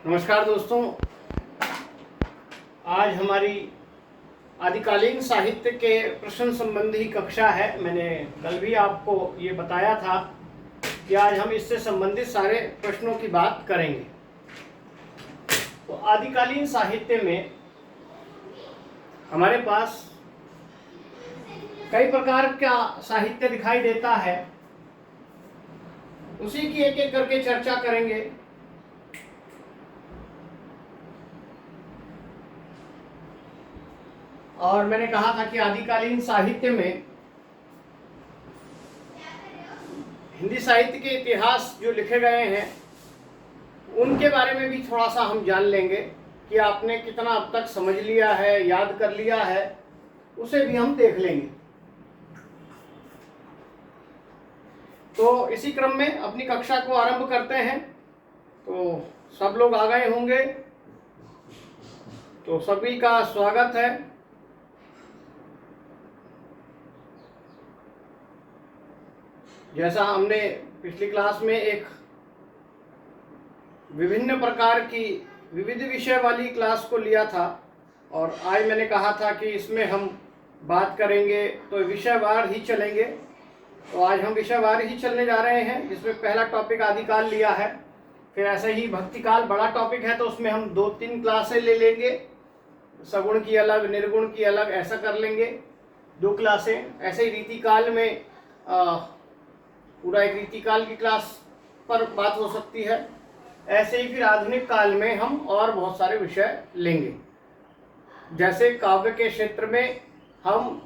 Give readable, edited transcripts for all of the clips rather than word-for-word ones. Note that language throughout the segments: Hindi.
नमस्कार दोस्तों, आज हमारी आदिकालीन साहित्य के प्रश्न संबंधी कक्षा है। मैंने कल भी आपको ये बताया था कि आज हम इससे संबंधित सारे प्रश्नों की बात करेंगे। तो आदिकालीन साहित्य में हमारे पास कई प्रकार का साहित्य दिखाई देता है, उसी की एक एक करके चर्चा करेंगे। और मैंने कहा था कि आदिकालीन साहित्य में हिंदी साहित्य के इतिहास जो लिखे गए हैं उनके बारे में भी थोड़ा सा हम जान लेंगे कि आपने कितना अब तक समझ लिया है, याद कर लिया है, उसे भी हम देख लेंगे। तो इसी क्रम में अपनी कक्षा को आरंभ करते हैं। तो सब लोग आ गए होंगे, तो सभी का स्वागत है। जैसा हमने पिछली क्लास में एक विभिन्न प्रकार की विविध विषय वाली क्लास को लिया था, और आज मैंने कहा था कि इसमें हम बात करेंगे तो विषयवार ही चलेंगे। तो आज हम विषयवार ही चलने जा रहे हैं, जिसमें पहला टॉपिक आदिकाल लिया है। फिर ऐसे ही भक्तिकाल बड़ा टॉपिक है, तो उसमें हम 2-3 क्लासें ले लेंगे, सगुण की अलग, निर्गुण की अलग, ऐसा कर लेंगे 2 क्लासें। ऐसे ही रीतिकाल में पूरा एक रीतिकाल की क्लास पर बात हो सकती है। ऐसे ही फिर आधुनिक काल में हम और बहुत सारे विषय लेंगे। जैसे काव्य के क्षेत्र में हम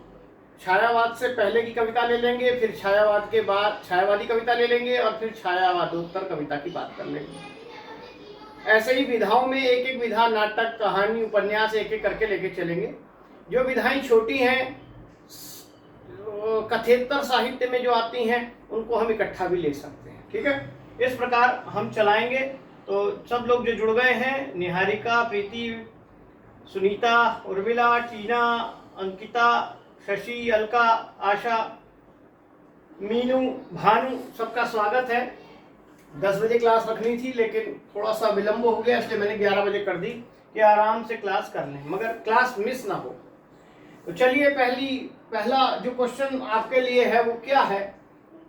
छायावाद से पहले की कविता ले लेंगे, फिर छायावाद के बाद छायावादी कविता ले लेंगे, और फिर छायावादोत्तर कविता की बात कर लेंगे। ऐसे ही विधाओं में एक एक विधा, नाटक, कहानी, उपन्यास एक एक करके लेके चलेंगे। जो विधाएं छोटी हैं, कथेतर साहित्य में जो आती हैं, उनको हम इकट्ठा भी ले सकते हैं। ठीक है, इस प्रकार हम चलाएंगे। तो सब लोग जो जुड़ गए हैं, निहारिका, प्रीति, सुनीता, उर्मिला, टीना, अंकिता, शशि, अलका, आशा, मीनू, भानु, सबका स्वागत है। 10 बजे क्लास रखनी थी, लेकिन थोड़ा सा विलंब हो गया, इसलिए मैंने 11 बजे कर दी कि आराम से क्लास कर लें, मगर क्लास मिस ना हो। तो चलिए, पहला जो क्वेश्चन आपके लिए है वो क्या है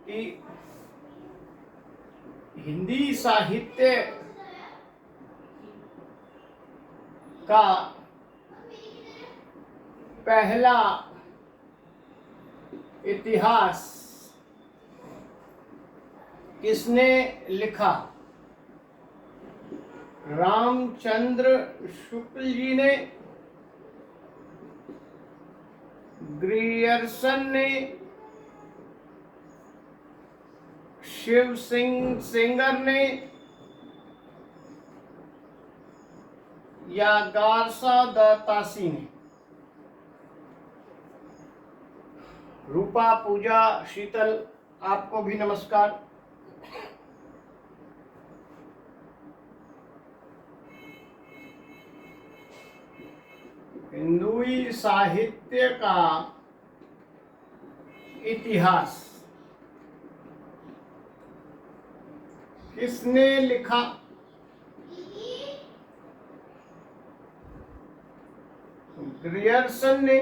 कि हिंदी साहित्य का पहला इतिहास किसने लिखा? रामचंद्र शुक्ल जी ने, ग्रियर्सन ने, शिव सिंह सेंगर ने, या गारसा द तासी ने? रूपा, पूजा, शीतल, आपको भी नमस्कार। हिंदुई साहित्य का इतिहास किसने लिखा? ग्रियर्सन ने,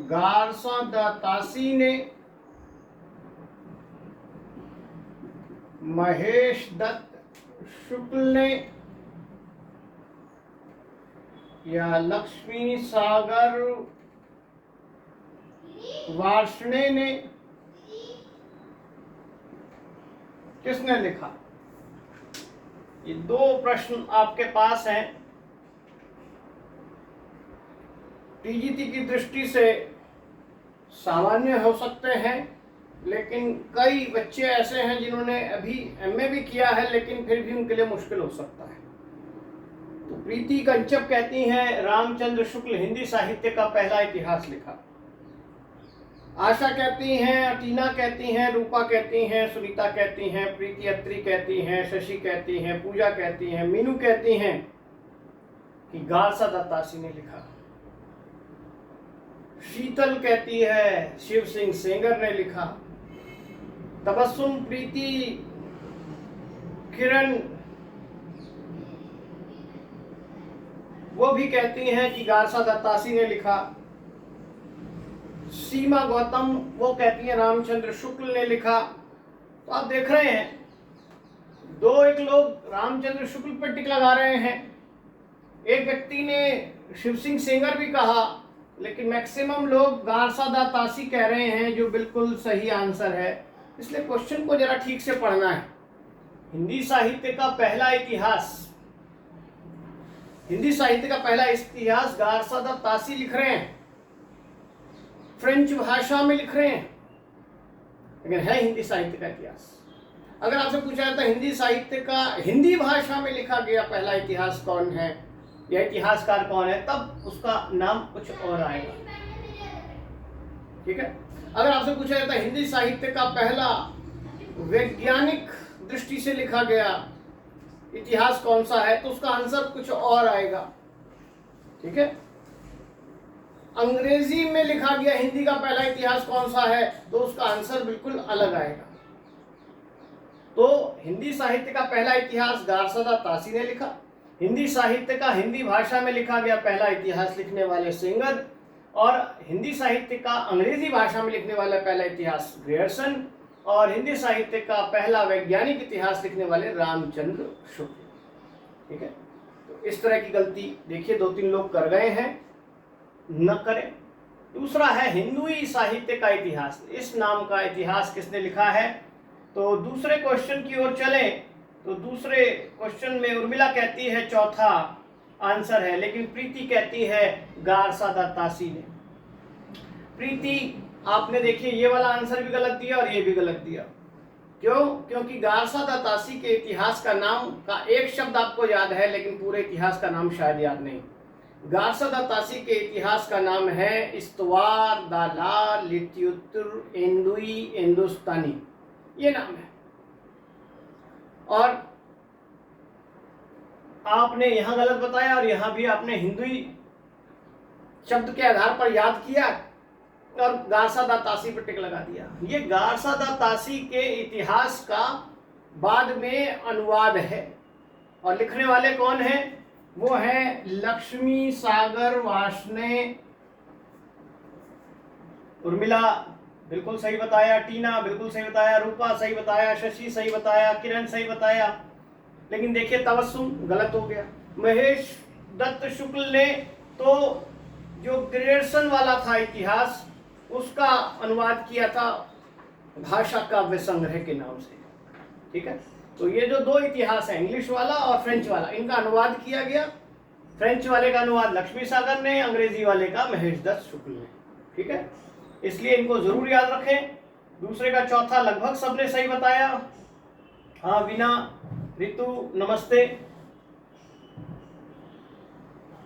गारसा द तासी ने, महेश दत्त शुक्ल ने, या लक्ष्मी सागर वार्ष्णे ने? किसने लिखा? ये 2 प्रश्न आपके पास हैं। टीजीटी की दृष्टि से सामान्य हो सकते हैं, लेकिन कई बच्चे ऐसे हैं जिन्होंने अभी एमए भी किया है, लेकिन फिर भी उनके लिए मुश्किल हो सकता है। तो प्रीति कंचप कहती हैं रामचंद्र शुक्ल हिंदी साहित्य का पहला इतिहास लिखा। आशा कहती हैं, टीना कहती हैं, रूपा कहती हैं, सुनीता कहती हैं, प्रीति अत्री कहती हैं, शशि कहती हैं, पूजा कहती हैं, मीनू कहती हैं कि गारसा द तासी ने लिखा। शीतल कहती है शिव सिंह सेंगर ने लिखा। तबस्सुम प्रीति किरण वो भी कहती हैं कि गारसा दत्तासी ने लिखा। सीमा गौतम वो कहती हैं रामचंद्र शुक्ल ने लिखा। तो आप देख रहे हैं एक लोग रामचंद्र शुक्ल पर टिक लगा रहे हैं, एक व्यक्ति ने शिव सिंह सेंगर भी कहा, लेकिन मैक्सिमम लोग गारसा दत्तासी कह रहे हैं, जो बिल्कुल सही आंसर है। इसलिए क्वेश्चन को जरा ठीक से पढ़ना है। हिंदी साहित्य का पहला इतिहास गारसा दत्तासी लिख रहे हैं, फ्रेंच भाषा में लिख रहे हैं, लेकिन है हिंदी साहित्य का इतिहास। अगर आपसे पूछा जाता है हिंदी साहित्य का हिंदी भाषा में लिखा गया पहला इतिहास कौन है या इतिहासकार कौन है, तब उसका नाम कुछ और आएगा। ठीक है। अगर आपसे पूछा जाता है हिंदी साहित्य का पहला वैज्ञानिक दृष्टि से लिखा गया इतिहास कौन सा है, तो उसका आंसर कुछ और आएगा। ठीक है। अंग्रेजी में लिखा गया हिंदी का पहला इतिहास कौन सा है, तो उसका आंसर बिल्कुल अलग आएगा। तो हिंदी साहित्य का पहला इतिहास गारसा दत्तासी ने लिखा। हिंदी साहित्य का हिंदी भाषा में लिखा गया पहला इतिहास लिखने वाले सेंगर, और हिंदी साहित्य का अंग्रेजी भाषा में लिखने वाला पहला इतिहास ग्रियर्सन, और हिंदी साहित्य का पहला वैज्ञानिक इतिहास लिखने वाले रामचंद्र शुक्ल। ठीक है। तो इस तरह की गलती देखिए 2-3 लोग कर गए हैं, न करें। दूसरा है हिंदुई साहित्य का इतिहास। इस नाम का इतिहास किसने लिखा है? तो दूसरे क्वेश्चन की ओर चलें तो दूसरे क्वेश्चन में उर्मिला कहती है चौथा आंसर है, लेकिन प्रीति कहती है गारसा दत्तासी ने। प्रीति आपने देखिए ये वाला आंसर भी गलत दिया और ये भी गलत दिया। क्यों? क्योंकि गारसा दत्तासी के इतिहास का नाम का एक शब्द आपको याद है, लेकिन पूरे इतिहास का नाम शायद याद नहीं। गारसा दत्तासी के इतिहास का नाम है इस्तवार दाला लित्युतर एंदुई हिंदुस्तानी, ये नाम है। और आपने यहां गलत बताया और यहां भी आपने हिंदुई शब्द के आधार पर याद किया और गारसा दत्तासी पर टिक लगा दिया। ये गारसा दत्तासी के इतिहास का बाद में अनुवाद है, और लिखने वाले कौन हैं? वो है लक्ष्मी सागर वार्ष्णे। उर्मिला बिल्कुल सही बताया, टीना बिल्कुल सही बताया, रूपा सही बताया, शशि सही बताया, किरण सही बताया, लेकिन देखिए तवस्सुम गलत हो गया। महेश दत्त शुक्ल ने तो जो ग्रियर्सन वाला था इतिहास, उसका अनुवाद किया था भाषा काव्य संग्रह के नाम से। ठीक है। तो ये जो 2 इतिहास है, इंग्लिश वाला और फ्रेंच वाला, इनका अनुवाद किया गया। फ्रेंच वाले का अनुवाद लक्ष्मी सागर ने, अंग्रेजी वाले का महेश दत्त शुक्ल ने। ठीक है। इसलिए इनको जरूर याद रखें। दूसरे का चौथा लगभग सबने सही बताया। हाँ वीना, रितु नमस्ते।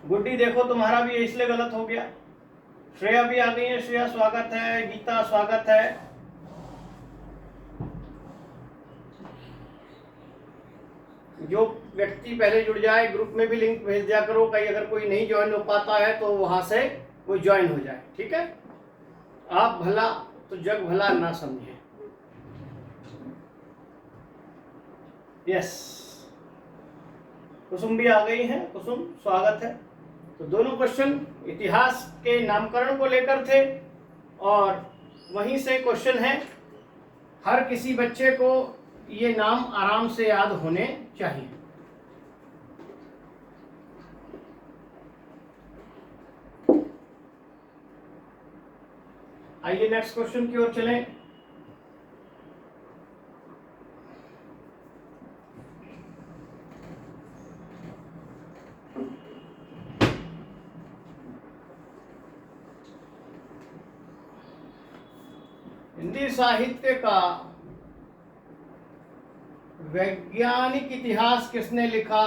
गुड्डी देखो तुम्हारा भी इसलिए गलत हो गया। श्रेया भी आ गई है, श्रेया स्वागत है, गीता स्वागत है। जो व्यक्ति पहले जुड़ जाए ग्रुप में भी लिंक भेज दिया करो, कहीं अगर कोई नहीं ज्वाइन हो पाता है तो वहां से वो ज्वाइन हो जाए। ठीक है। आप भला तो जग भला ना समझे। यस, कुसुम भी आ गई है। कुसुम स्वागत है। तो दोनों क्वेश्चन इतिहास के नामकरण को लेकर थे, और वहीं से क्वेश्चन है हर किसी बच्चे को ये नाम आराम से याद होने चाहिए। आइए नेक्स्ट क्वेश्चन की ओर चलें। हिंदी साहित्य का वैज्ञानिक इतिहास किसने लिखा?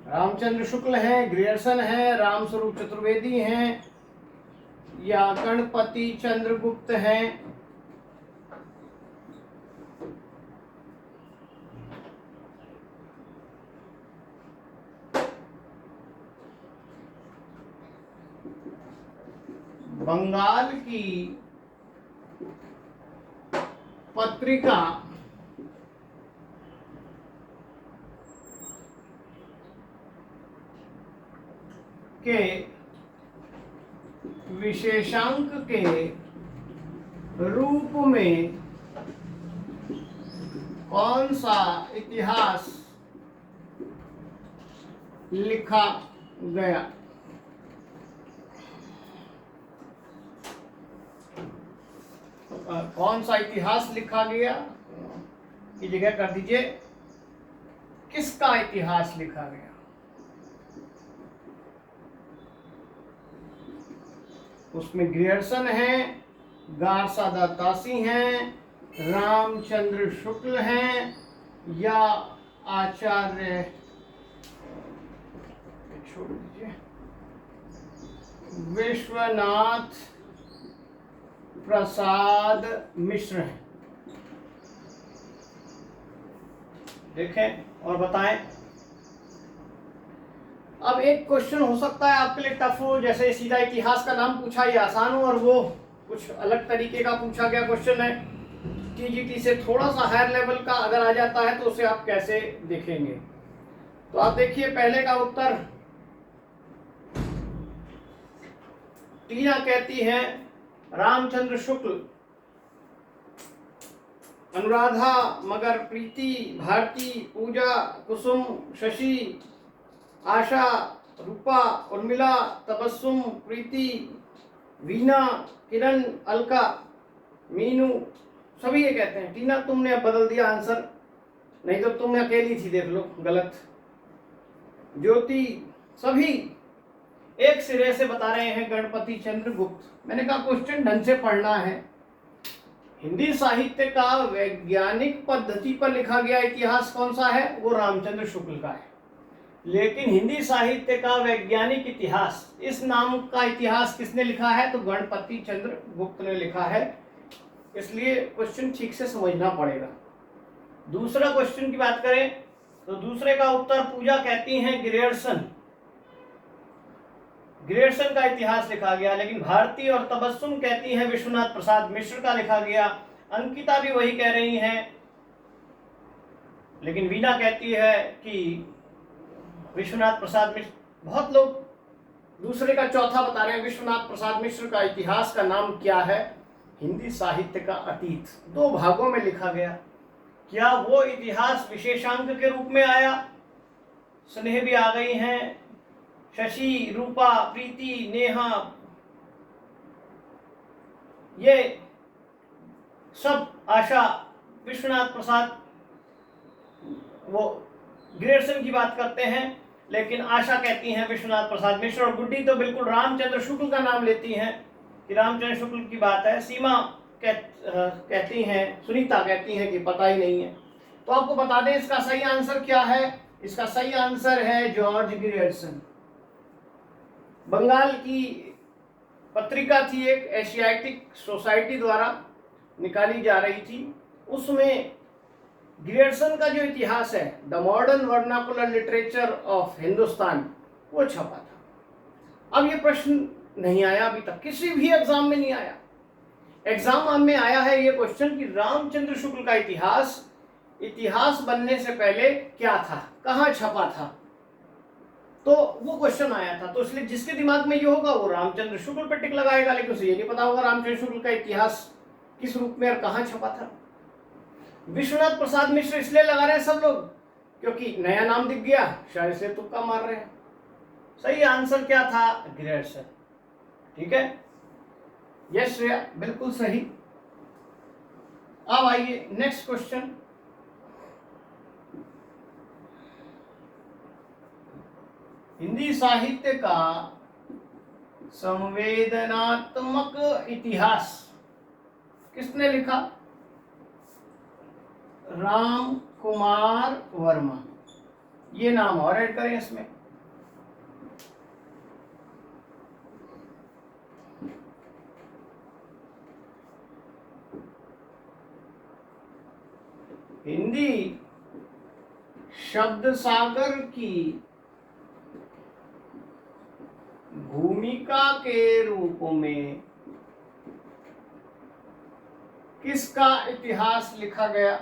रामचंद्र शुक्ल हैं, ग्रियर्सन हैं, रामस्वरूप चतुर्वेदी हैं, या गणपति चंद्रगुप्त हैं? बंगाल की पत्रिका के विशेषांक के रूप में कौन सा इतिहास लिखा गया? कौन सा इतिहास लिखा गया की जगह कर दीजिए किसका इतिहास लिखा गया? उसमें ग्रियर्सन है, गारसा दत्तासी हैं, रामचंद्र शुक्ल हैं या आचार्य छोड़ दीजिए विश्वनाथ प्रसाद मिश्र हैं। देखें और बताएं। अब एक क्वेश्चन हो सकता है आपके लिए टफ हो, जैसे सीधा इतिहास का नाम पूछा या आसान हो, और वो कुछ अलग तरीके का पूछा गया क्वेश्चन है। टीजीटी से थोड़ा सा हायर लेवल का अगर आ जाता है तो उसे आप कैसे देखेंगे? तो आप देखिए पहले का उत्तर, टीना कहती है रामचंद्र शुक्ल, अनुराधा, मगर, प्रीति, भारती, पूजा, कुसुम, शशि, आशा, रूपा, उर्मिला, तबस्सुम, प्रीति, वीना, किरण, अलका, मीनू, सभी ये कहते हैं। टीना तुमने अब बदल दिया आंसर, नहीं तो तुम अकेली थी, देख लो गलत। ज्योति, सभी एक सिरे से बता रहे हैं गणपति चंद्र गुप्त। मैंने कहा क्वेश्चन ढंग से पढ़ना है। हिंदी साहित्य का वैज्ञानिक पद्धति पर लिखा गया इतिहास कौन सा है? वो रामचंद्र शुक्ल का है। लेकिन हिंदी साहित्य का वैज्ञानिक इतिहास, इस नाम का इतिहास किसने लिखा है? तो गणपति चंद्र गुप्त ने लिखा है। इसलिए क्वेश्चन ठीक से समझना पड़ेगा। दूसरा क्वेश्चन की बात करें तो दूसरे का उत्तर पूजा कहती हैं ग्रियर्सन का इतिहास लिखा गया, लेकिन भारती और तबस्सुम कहती हैं विश्वनाथ प्रसाद मिश्र का लिखा गया। अंकिता भी वही कह रही हैं, लेकिन वीना कहती है कि विश्वनाथ प्रसाद मिश्र। बहुत लोग दूसरे का चौथा बता रहे हैं। विश्वनाथ प्रसाद मिश्र का इतिहास का नाम क्या है? हिंदी साहित्य का अतीत, 2 भागों में लिखा गया। क्या वो इतिहास विशेषांक के रूप में आया? स्नेह भी आ गई हैं, शशि, रूपा, प्रीति, नेहा, ये सब, आशा, विश्वनाथ प्रसाद, वो ग्रियर्सन की बात करते हैं, लेकिन आशा कहती हैं विश्वनाथ प्रसाद मिश्र। और गुड्डी तो बिल्कुल रामचंद्र शुक्ल का नाम लेती हैं कि रामचंद्र शुक्ल की बात है। सीमा कहती हैं, सुनीता कहती हैं कि पता ही नहीं है। तो आपको बता दें इसका सही आंसर क्या है। इसका सही आंसर है जॉर्ज ग्रियर्सन। बंगाल की पत्रिका थी, एक एशियाटिक सोसाइटी द्वारा निकाली जा रही थी। उसमें ग्रियर्सन का जो इतिहास है, the modern vernacular literature of Hindustan, वो छपा था। अब ये प्रश्न नहीं आया अभी तक, किसी भी एग्जाम में नहीं आया। एग्जाम में आया है ये क्वेश्चन कि रामचंद्र शुक्ल का इतिहास बनने से पहले क्या था, कहाँ छपा था, तो वो क्वेश्चन आया था। तो इसलिए जिसके दिमाग में ये होगा वो रामचंद्र शुक्ल पर टिक लगाएगा, लेकिन उसे ये नहीं पता होगा रामचंद्र शुक्ल का इतिहास किस रूप में और कहाँ छपा था। विश्वनाथ प्रसाद मिश्र इसलिए लगा रहे हैं सब लोग क्योंकि नया नाम दिख गया, शायद इसलिए तुक्का मार रहे हैं। सही आंसर क्या था? ग्रियर्सन। ठीक है, यस श्रेया, बिल्कुल सही। अब आइए नेक्स्ट क्वेश्चन। हिंदी साहित्य का संवेदनात्मक इतिहास किसने लिखा? राम कुमार वर्मा। ये नाम और ऐड करें इसमें। हिंदी शब्द सागर की भूमिका के रूप में किसका इतिहास लिखा गया?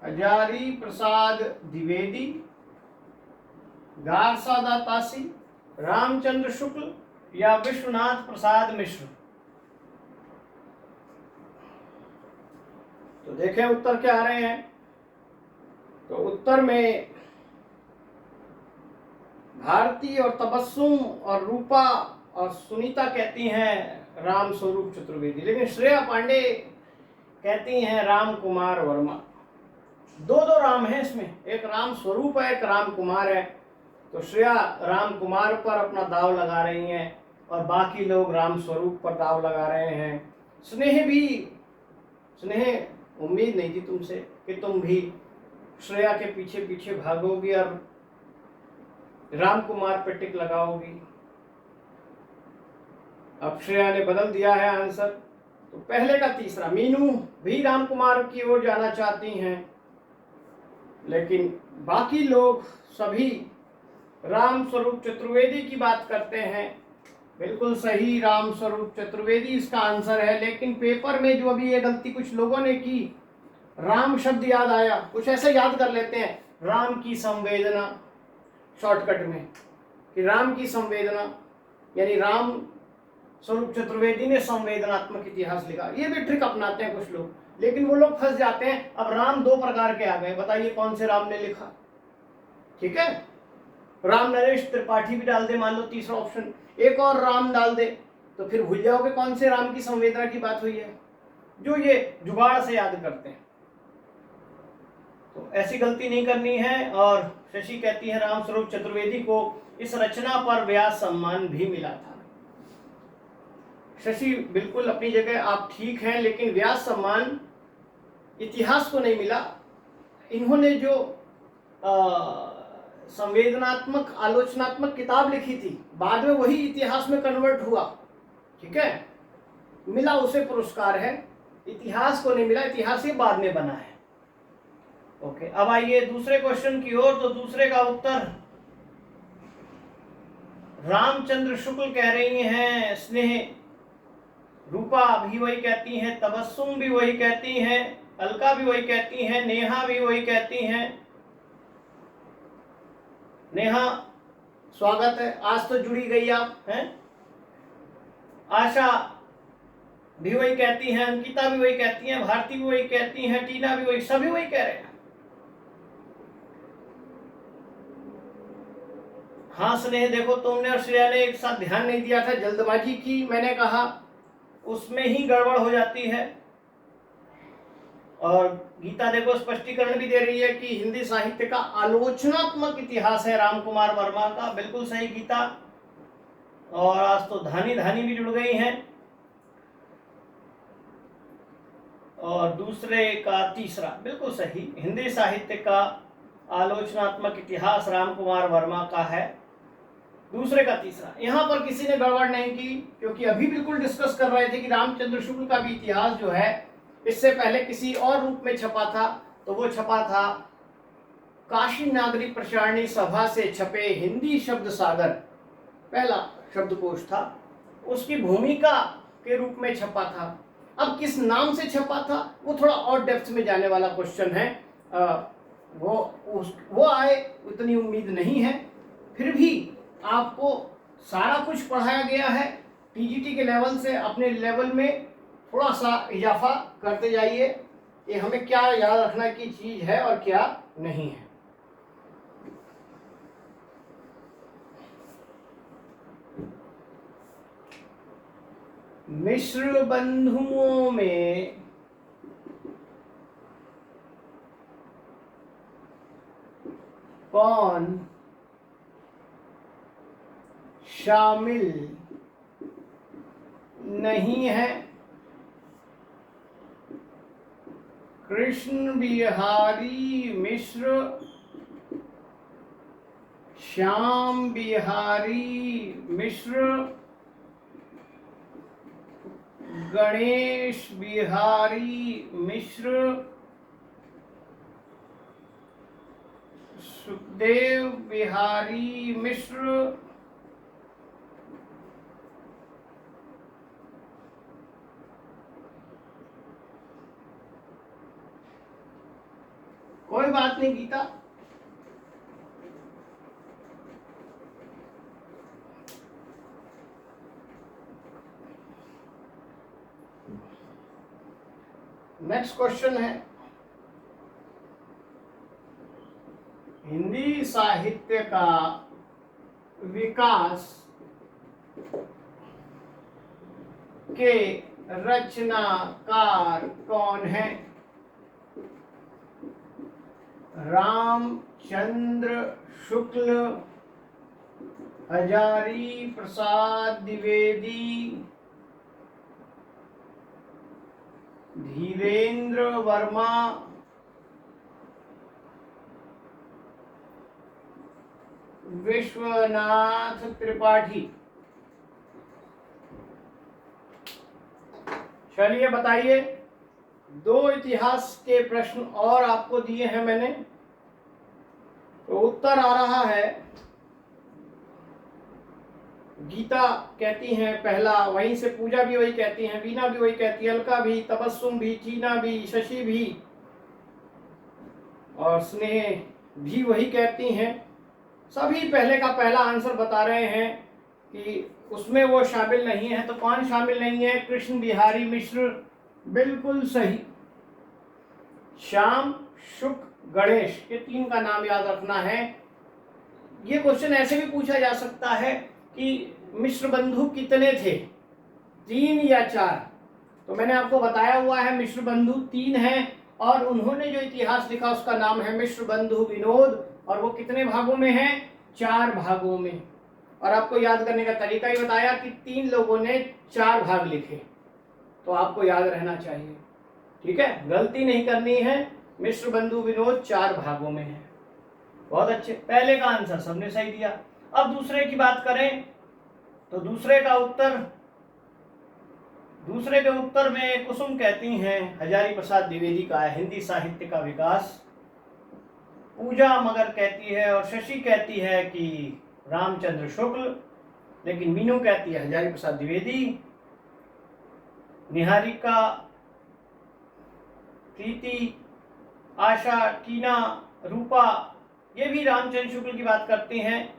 हजारी प्रसाद द्विवेदी, गारसादा तासी, रामचंद्र शुक्ल या विश्वनाथ प्रसाद मिश्र? तो देखें उत्तर क्या आ रहे हैं। तो उत्तर में भारती और तबस्सुम और रूपा और सुनीता कहती हैं राम स्वरूप चतुर्वेदी, लेकिन श्रेया पांडे कहती हैं राम कुमार वर्मा। दो राम हैं इसमें, एक राम स्वरूप है, एक राम कुमार है। तो श्रेया राम कुमार पर अपना दाव लगा रही हैं और बाकी लोग राम स्वरूप पर दाव लगा रहे हैं। स्नेह उम्मीद नहीं थी तुमसे कि तुम भी श्रेया के पीछे पीछे भागोगी और राम कुमार पर टिक लगाओगी। अब श्रेया ने बदल दिया है आंसर। तो पहले का तीसरा, मीनू भी राम कुमार की ओर जाना चाहती हैं, लेकिन बाकी लोग सभी राम स्वरूप चतुर्वेदी की बात करते हैं। बिल्कुल सही, राम स्वरूप चतुर्वेदी इसका आंसर है। लेकिन पेपर में जो अभी ये गलती कुछ लोगों ने की, राम शब्द याद आया, कुछ ऐसे याद कर लेते हैं राम की संवेदना शॉर्टकट में, कि राम की संवेदना यानी राम स्वरूप चतुर्वेदी ने संवेदनात्मक इतिहास लिखा। ये भी ट्रिक अपनाते हैं कुछ लोग, लेकिन वो लोग फंस जाते हैं। अब राम दो प्रकार के आ गए, बताइए कौन से राम ने लिखा? ठीक है, राम नरेश त्रिपाठी भी डाल दे, मान लो तीसरा ऑप्शन, एक और राम डाल दे, तो फिर भूल जाओगे कौन से राम की संवेदना की बात हुई है, जो ये जुगाड़ से याद करते हैं। तो ऐसी गलती नहीं करनी है। और शशि कहती है राम स्वरूप चतुर्वेदी को इस रचना पर व्यास सम्मान भी मिला था। शशि बिल्कुल अपनी जगह आप ठीक हैं, लेकिन व्यास सम्मान इतिहास को नहीं मिला। इन्होंने जो संवेदनात्मक आलोचनात्मक किताब लिखी थी, बाद में वही इतिहास में कन्वर्ट हुआ, ठीक है, मिला उसे पुरस्कार है, इतिहास को नहीं मिला, इतिहास ही बाद में बना है। ओके, अब आइए दूसरे क्वेश्चन की ओर। तो दूसरे का उत्तर रामचंद्र शुक्ल कह रही हैं, स्नेह रूपा भी वही कहती हैं, तबस्सुम भी वही कहती हैं, अलका भी वही कहती हैं, नेहा भी वही कहती हैं। नेहा स्वागत है, आज तो जुड़ी गई आप हैं। आशा भी वही कहती हैं, अंकिता भी वही कहती हैं, भारती भी वही कहती हैं, टीना भी वही, सभी वही कह रहे हैं। हाँ स्नेह, देखो तुमने और श्रेया ने एक साथ ध्यान नहीं दिया था, जल्दबाजी की, मैंने कहा उसमें ही गड़बड़ हो जाती है। और गीता देखो स्पष्टीकरण भी दे रही है कि हिंदी साहित्य का आलोचनात्मक इतिहास है राम कुमार वर्मा का। बिल्कुल सही गीता। और आज तो धानी धानी भी जुड़ गई हैं। और दूसरे का तीसरा बिल्कुल सही, हिंदी साहित्य का आलोचनात्मक इतिहास राम कुमार वर्मा का है। दूसरे का तीसरा, यहां पर किसी ने गड़बड़ नहीं की, क्योंकि अभी बिल्कुल डिस्कस कर रहे थे कि रामचंद्र शुक्ल का भी इतिहास जो है इससे पहले किसी और रूप में छपा था। तो वो छपा था काशी नागरिक प्रचारणी सभा से छपे हिंदी शब्द सागर, पहला शब्दकोश था, उसकी भूमिका के रूप में छपा था। अब किस नाम से छपा था वो थोड़ा और डेप्थ में जाने वाला क्वेश्चन है, वो आए उतनी उम्मीद नहीं है। फिर भी आपको सारा कुछ पढ़ाया गया है, टीजीटी के लेवल से अपने लेवल में थोड़ा सा इजाफा करते जाइए कि हमें क्या याद रखना की चीज है और क्या नहीं है। मिश्र बंधुओं में कौन शामिल नहीं है? कृष्ण बिहारी मिश्र, श्याम बिहारी मिश्र, गणेश बिहारी मिश्र, सुखदेव बिहारी मिश्र, कोई बात नहीं गीता। नेक्स्ट क्वेश्चन है, हिंदी साहित्य का विकास के रचनाकार कौन है? रामचंद्र शुक्ल, हजारी प्रसाद द्विवेदी, धीरेन्द्र वर्मा, विश्वनाथ त्रिपाठी। चलिए बताइए, दो इतिहास के प्रश्न और आपको दिए हैं मैंने, तो उत्तर आ रहा है, गीता कहती हैं पहला, वहीं से पूजा भी वही कहती हैं, वीना भी वही कहती है, अलका भी, तबस्सुम भी, चीना भी, शशि भी और स्नेह भी वही कहती हैं। सभी पहले का पहला आंसर बता रहे हैं कि उसमें वो शामिल नहीं है। तो कौन शामिल नहीं है? कृष्ण बिहारी मिश्र, बिल्कुल सही। श्याम, शुक, गणेश, ये तीन का नाम याद रखना है। ये क्वेश्चन ऐसे भी पूछा जा सकता है कि मिश्र बंधु कितने थे, 3 या 4? तो मैंने आपको बताया हुआ है मिश्र बंधु 3 हैं, और उन्होंने जो इतिहास लिखा उसका नाम है मिश्र बंधु विनोद, और वो कितने भागों में है? 4 भागों में। और आपको याद करने का तरीका ही बताया कि 3 लोगों ने 4 भाग लिखे, तो आपको याद रहना चाहिए, ठीक है, गलती नहीं करनी है। मिश्र बंधु विनोद 4 भागों में है। बहुत अच्छे, पहले का आंसर सबने सही दिया। अब दूसरे की बात करें तो दूसरे के उत्तर में कुसुम कहती हैं हजारी प्रसाद द्विवेदी का है हिंदी साहित्य का विकास। पूजा मगर कहती है और शशि कहती है कि रामचंद्र शुक्ल, लेकिन मीनू कहती है हजारी प्रसाद द्विवेदी। निहारिका, प्रीति, आशा, टीना, रूपा, ये भी रामचंद्र शुक्ल की बात करते हैं।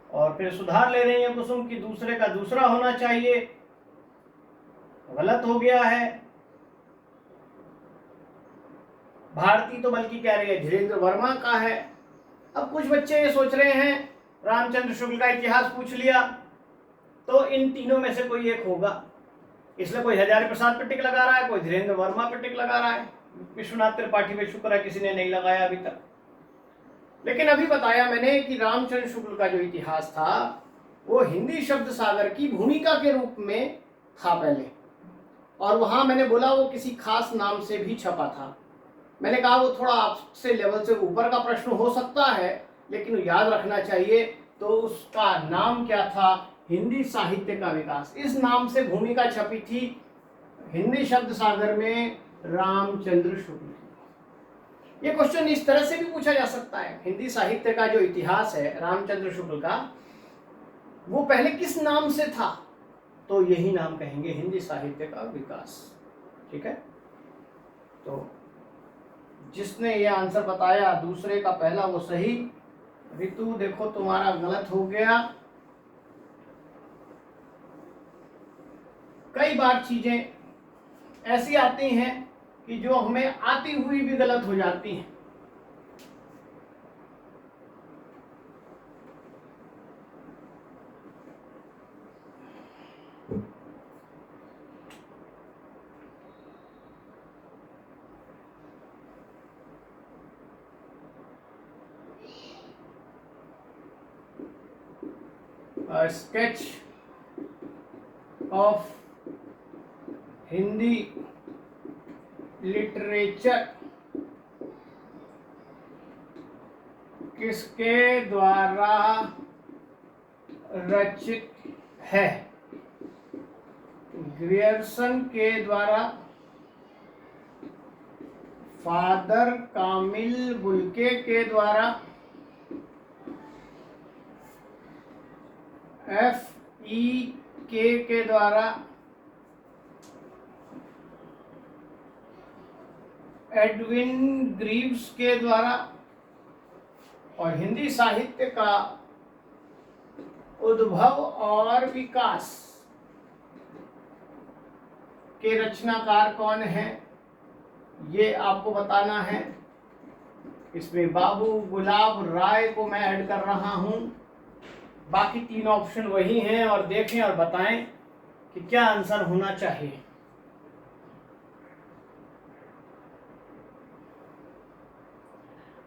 और फिर सुधार ले रही है कुसुम की दूसरे का दूसरा होना चाहिए, गलत हो गया है। भारती तो बल्कि कह रही है धीरेन्द्र वर्मा का है। अब कुछ बच्चे ये सोच रहे हैं रामचंद्र शुक्ल का इतिहास पूछ लिया तो इन तीनों में से कोई एक होगा, इसलिए कोई हजारी प्रसाद पर टिक लगा रहा है, कोई धीरेन्द्र वर्मा पर टिक लगा रहा है। विश्वनाथ त्रिपाठी पे शुक्र है किसी ने नहीं लगाया अभी तक। लेकिन अभी बताया मैंने कि रामचंद्र शुक्ल का जो इतिहास था वो हिंदी शब्द सागर की भूमिका के रूप में था पहले, और वहां मैंने बोला वो किसी खास नाम से भी छपा था। मैंने कहा वो थोड़ा आपसे लेवल से ऊपर का प्रश्न हो सकता है, लेकिन याद रखना चाहिए। तो उसका नाम क्या था? हिंदी साहित्य का विकास, इस नाम से भूमिका छपी थी हिंदी शब्द सागर में रामचंद्र शुक्ल। ये क्वेश्चन इस तरह से भी पूछा जा सकता है, हिंदी साहित्य का जो इतिहास है रामचंद्र शुक्ल का, वो पहले किस नाम से था? तो यही नाम कहेंगे, हिंदी साहित्य का विकास, ठीक है। तो जिसने ये आंसर बताया दूसरे का पहला वो सही। ऋतु देखो तुम्हारा गलत हो गया। कई बार चीजें ऐसी आती हैं कि जो हमें आती हुई भी गलत हो जाती हैं। स्केच ऑफ हिंदी लिटरेचर किसके द्वारा रचित है? ग्रियर्सन के द्वारा, फादर कामिल बुल्के के द्वारा, FEK के द्वारा, एडविन ग्रीव्स के द्वारा और हिंदी साहित्य का उद्भव और विकास के रचनाकार कौन है, ये आपको बताना है। इसमें बाबू गुलाब राय को मैं ऐड कर रहा हूं। बाकी 3 ऑप्शन वही हैं और देखें और बताएं कि क्या आंसर होना चाहिए।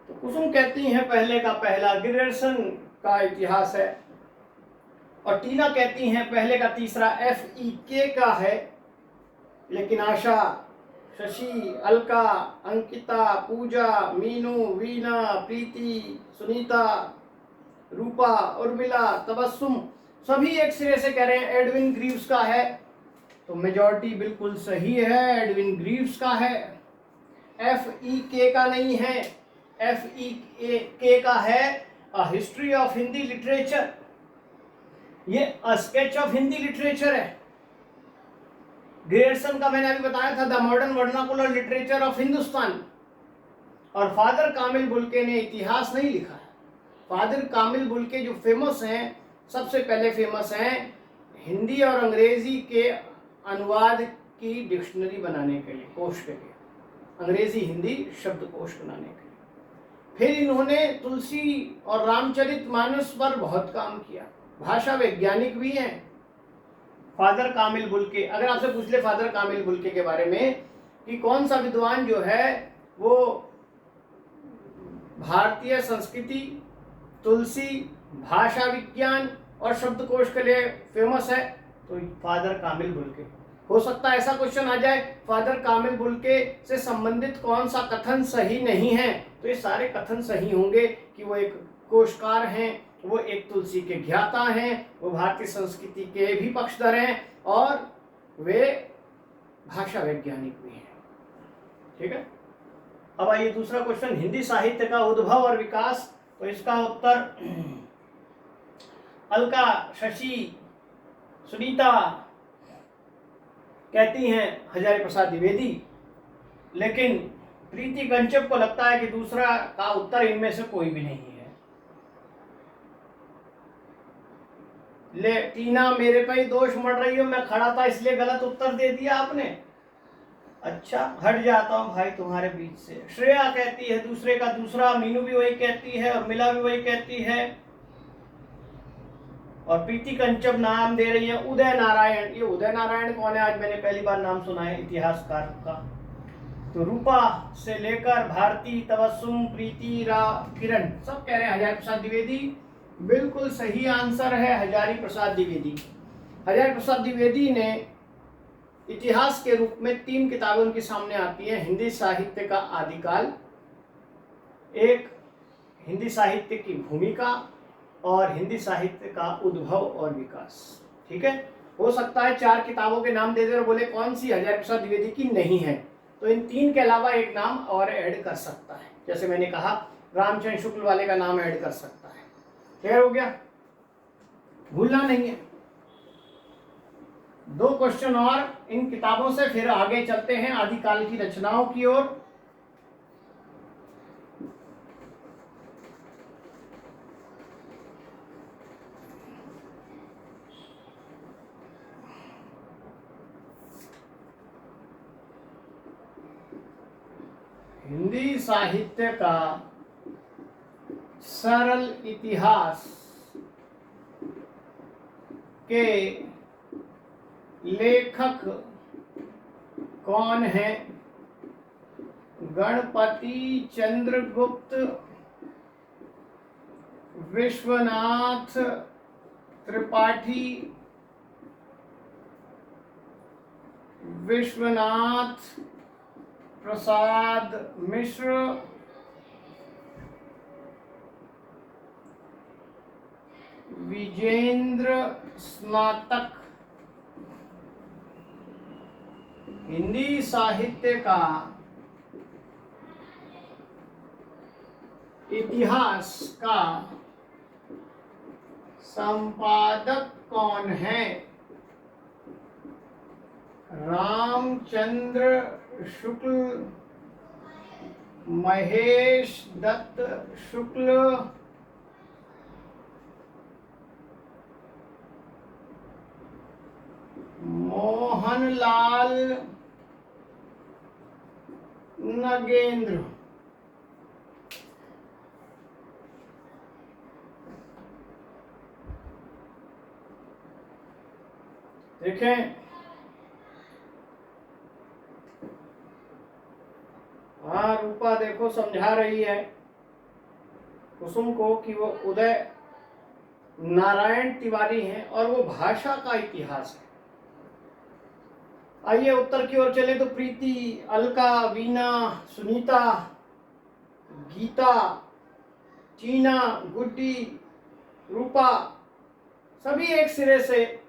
तो कुसुम कहती हैं पहले का पहला ग्रेडर्सन का इतिहास है, और टीना कहती हैं पहले का तीसरा FEK का है, लेकिन आशा, शशि, अलका, अंकिता, पूजा, मीनू, वीना, प्रीति, सुनीता, रूपा, उर्मिला, तबस्सुम सभी एक सिरे से कह रहे हैं एडविन ग्रीव्स का है। तो मेजॉरिटी बिल्कुल सही है, एडविन ग्रीव्स का है। FEK का नहीं है, FEK का है a history of Hindi literature. ये a sketch of Hindi literature है। ग्रेडर्सन का मैंने अभी बताया था the modern vernacular literature of Hindustan. और फादर कामिल बुल्के ने इतिहास नहीं लिखा है। फादर कामिल बुल्के जो फेमस हैं, सबसे पहले फेमस हैं हिंदी और अंग्रेजी के अनुवाद की डिक्शनरी बनाने के लिए, कोश के लिए, अंग्रेजी हिंदी शब्दकोश बनाने के लिए। फिर इन्होंने तुलसी और रामचरितमानस पर बहुत काम किया। भाषा वैज्ञानिक भी हैं फादर कामिल बुल्के। अगर आपसे पूछ ले फादर कामिल बुल्के के बारे में कि कौन सा विद्वान जो है वो भारतीय संस्कृति, तुलसी, भाषा विज्ञान और शब्दकोश के लिए फेमस है, तो फादर कामिल बुल्के। हो सकता है ऐसा क्वेश्चन आ जाए फादर कामिल बुल्के से संबंधित कौन सा कथन सही नहीं है, तो ये सारे कथन सही होंगे कि वो एक कोशकार हैं, वो एक तुलसी के ज्ञाता हैं, वो भारतीय संस्कृति के भी पक्षधर हैं और वे भाषा वैज्ञानिक भी हैं। ठीक है। अब आइए दूसरा क्वेश्चन, हिंदी साहित्य का उद्भव और विकास। तो इसका उत्तर अलका, शशि, सुनीता कहती हैं हजारी प्रसाद द्विवेदी, लेकिन प्रीति कंचप को लगता है कि दूसरा का उत्तर इनमें से कोई भी नहीं है। ले टीना, मेरे पे ही दोष मढ़ रही हो, मैं खड़ा था इसलिए गलत उत्तर दे दिया आपने। अच्छा, हट जाता हूं भाई तुम्हारे बीच से। श्रेया कहती है दूसरे का दूसरा, मीनू भी वही कहती है और मिला भी वही कहती है, और प्रीति कंचप नाम दे रही है उदय नारायण। ये उदय नारायण कौन है, आज मैंने पहली बार नाम सुना है इतिहासकार का। तो रूपा से लेकर भारती, तबस्सुम, प्रीति, किरण सब कह रहे हैं हजारी प्रसाद द्विवेदी। बिल्कुल सही आंसर है हजारी प्रसाद द्विवेदी। हजारी प्रसाद द्विवेदी ने इतिहास के रूप में 3 किताबें उनके सामने आती हैं। हिंदी साहित्य का आदिकाल, एक हिंदी साहित्य की भूमिका और हिंदी साहित्य का उद्भव और विकास। ठीक है। हो सकता है 4 किताबों के नाम दे दे और बोले कौन सी हजारी प्रसाद द्विवेदी की नहीं है, तो इन 3 के अलावा एक नाम और ऐड कर सकता है। जैसे मैंने कहा रामचंद्र शुक्ल वाले का नाम ऐड कर सकता है। क्लियर हो गया, भूलना नहीं है। 2 क्वेश्चन और इन किताबों से, फिर आगे चलते हैं आदिकाल की रचनाओं की ओर। हिंदी साहित्य का सरल इतिहास के लेखक कौन है? गणपति चंद्रगुप्त, विश्वनाथ त्रिपाठी, विश्वनाथ प्रसाद मिश्र, विजेंद्र स्नातक। हिंदी साहित्य का इतिहास का संपादक कौन है? रामचंद्र शुक्ल, महेश दत्त शुक्ल, मोहनलाल नगेंद्र। देखें, हाँ रूपा देखो समझा रही है कुसुम को कि वो उदय नारायण तिवारी हैं और वो भाषा का इतिहास है। आइए उत्तर की ओर चले तो प्रीति, अलका, वीना, सुनीता, गीता, टीना, गुड्डी, रूपा सभी एक सिरे से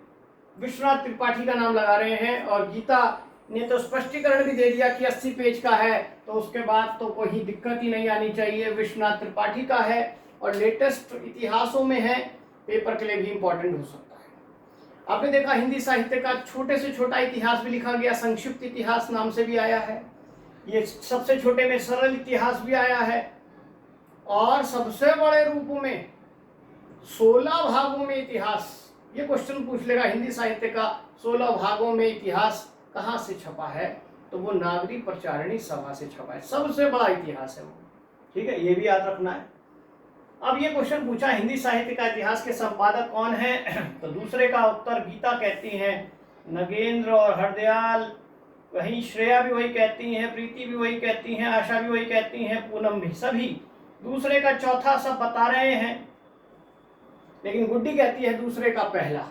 विश्वनाथ त्रिपाठी का नाम लगा रहे हैं। और गीता ने तो स्पष्टीकरण भी दे दिया कि 80 पेज का है, तो उसके बाद तो कोई दिक्कत ही नहीं आनी चाहिए, विश्वनाथ त्रिपाठी का है और लेटेस्ट इतिहासों में है, पेपर के लिए भी इंपॉर्टेंट हो सकता है। आपने देखा हिंदी साहित्य का छोटे से छोटा इतिहास भी लिखा गया, संक्षिप्त इतिहास नाम से भी आया है, ये सबसे छोटे में सरल इतिहास भी आया है, और सबसे बड़े रूप में 16 भागों में इतिहास। ये क्वेश्चन पूछ लेगा हिंदी साहित्य का 16 भागों में इतिहास कहाँ से छपा है, तो वो नागरी प्रचारिणी सभा से छपा है, सबसे बड़ा इतिहास है वो। ठीक है, ये भी याद रखना है। अब ये क्वेश्चन पूछा हिंदी साहित्य का इतिहास के संपादक कौन है, तो दूसरे का उत्तर गीता कहती हैं, नगेंद्र और हरदयाल, वहीं श्रेया भी वही कहती हैं, प्रीति भी वही कहती हैं, आशा भी वही कहती हैं, पूनम भी, सभी दूसरे का चौथा सब बता रहे हैं, लेकिन गुड्डी कहती है दूसरे का पहला।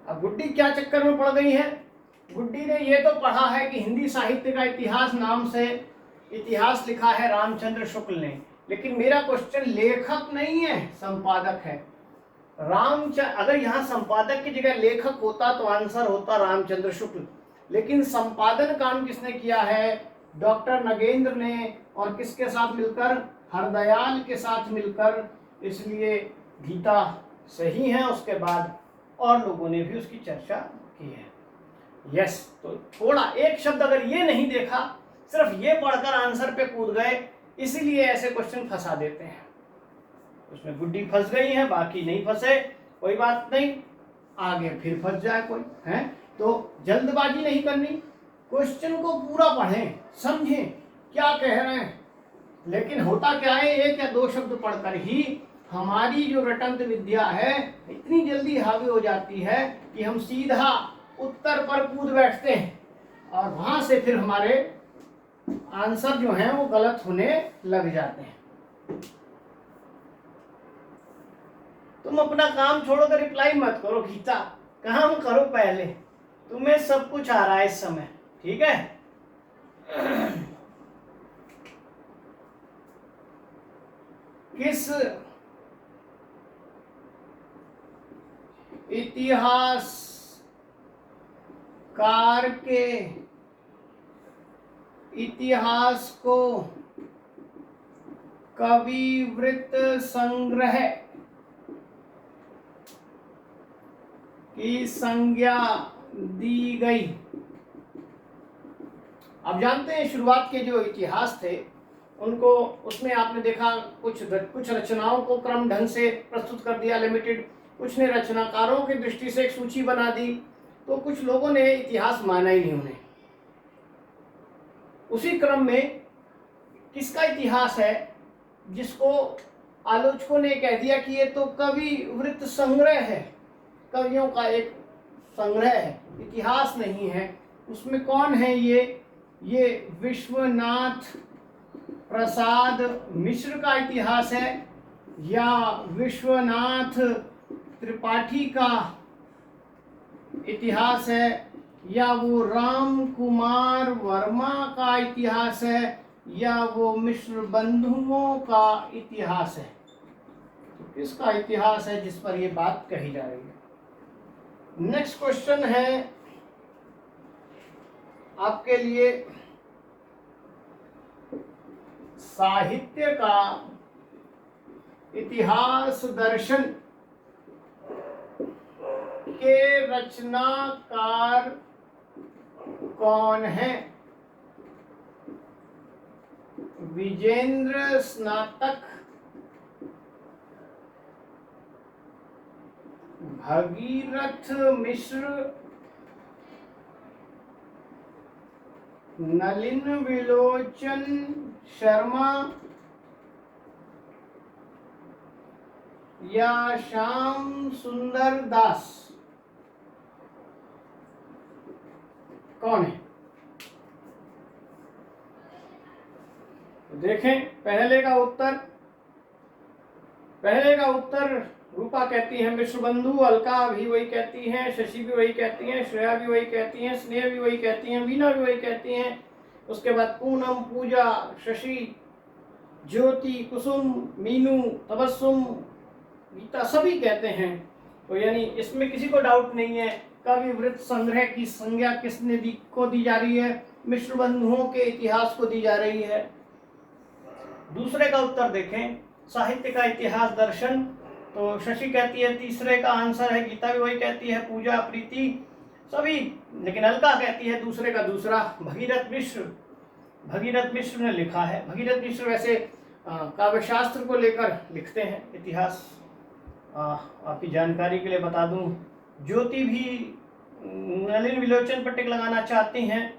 अब गुड्डी क्या चक्कर में पड़ गई है, गुड्डी ने ये तो पढ़ा है कि हिंदी साहित्य का इतिहास नाम से इतिहास लिखा है रामचंद्र शुक्ल ने, लेकिन मेरा क्वेश्चन लेखक नहीं है, संपादक है। अगर यहाँ संपादक की जगह लेखक होता तो आंसर होता रामचंद्र शुक्ल, लेकिन संपादन काम किसने किया है, डॉक्टर नगेंद्र ने, और किसके साथ मिलकर, हरदयाल के साथ मिलकर, इसलिए गीता सही है। उसके बाद और लोगों ने भी उसकी चर्चा की है। यस, तो थोड़ा एक शब्द अगर ये नहीं देखा, सिर्फ ये पढ़कर आंसर पे कूद गए, इसीलिए ऐसे क्वेश्चन फंसा देते हैं। उसमें गुड्डी फंस गई है, बाकी नहीं फंसे, कोई बात नहीं, आगे फिर फंस जाए कोई है। तो जल्दबाजी नहीं करनी, क्वेश्चन को पूरा पढ़ें, समझें क्या कह रहे हैं। लेकिन होता क्या है, एक या दो शब्द पढ़कर ही हमारी जो रटंत विद्या है इतनी जल्दी हावी हो जाती है कि हम सीधा उत्तर पर कूद बैठते हैं, और वहां से फिर हमारे आंसर जो हैं वो गलत होने लग जाते हैं। तुम अपना काम छोड़कर रिप्लाई मत करो गीता, काम करो पहले, तुम्हें सब कुछ आ रहा है इस समय, ठीक है। किस इतिहासकार के इतिहास को कविवृत्त संग्रह की संज्ञा दी गई। अब जानते हैं शुरुआत के जो इतिहास थे उनको, उसमें आपने देखा कुछ रचनाओं को क्रम ढंग से प्रस्तुत कर दिया लिमिटेड, कुछ ने रचनाकारों की दृष्टि से एक सूची बना दी, तो कुछ लोगों ने इतिहास माना ही नहीं उन्हें। उसी क्रम में किसका इतिहास है जिसको आलोचकों ने कह दिया कि ये तो कवि वृत्त संग्रह है, कवियों का एक संग्रह है, इतिहास नहीं है। उसमें कौन है ये विश्वनाथ प्रसाद मिश्र का इतिहास है, या विश्वनाथ त्रिपाठी का इतिहास है, या वो राम कुमार वर्मा का इतिहास है, या वो मिश्र बंधुओं का इतिहास है। तो किसका इतिहास है जिस पर ये बात कही जा रही है। नेक्स्ट क्वेश्चन है आपके लिए, साहित्य का इतिहास दर्शन के रचनाकार कौन है। विजेंद्र स्नातक, भगीरथ मिश्र, नलिन विलोचन शर्मा या श्याम सुंदर दास, कौन है? देखें पहले का उत्तर रूपा कहती है मिश्र बंधु, अलका भी वही कहती हैं, शशि भी वही कहती हैं, श्रेया भी वही कहती हैं, स्नेह भी वही कहती हैं, वीना भी वही कहती हैं। उसके बाद पूनम, पूजा, शशि, ज्योति, कुसुम, मीनू, तबस्सुम, गीता सभी कहते हैं। तो यानी इसमें किसी को डाउट नहीं है, कवि वृत्त संग्रह की संज्ञा किसने दी जा रही है? मिश्र बंधुओं के इतिहास को दी जा रही है। दूसरे का उत्तर देखें, साहित्य का इतिहास दर्शन, तो शशि कहती है तीसरे का आंसर है, गीता भी वही कहती है, पूजा, प्रीति सभी, लेकिन अलका कहती है दूसरे का दूसरा, भगीरथ मिश्र ने लिखा है। भगीरथ मिश्र वैसे काव्यशास्त्र को लेकर लिखते हैं, इतिहास आपकी जानकारी के लिए बता दूं। ज्योति भी नलिन विलोचन पर टिक लगाना चाहती हैं।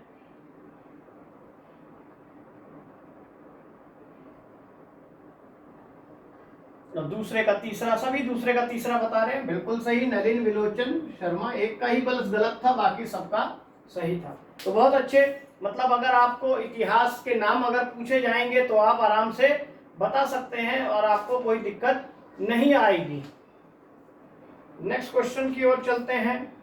दूसरे का तीसरा, सभी दूसरे का तीसरा बता रहे हैं, बिल्कुल सही, नलिन विलोचन शर्मा। एक का ही बल्कि गलत था, बाकी सबका सही था। तो बहुत अच्छे, मतलब अगर आपको इतिहास के नाम अगर पूछे जाएंगे तो आप आराम से बता सकते हैं और आपको कोई दिक्कत नहीं आएगी। नेक्स्ट क्वेश्चन की ओर चलते हैं।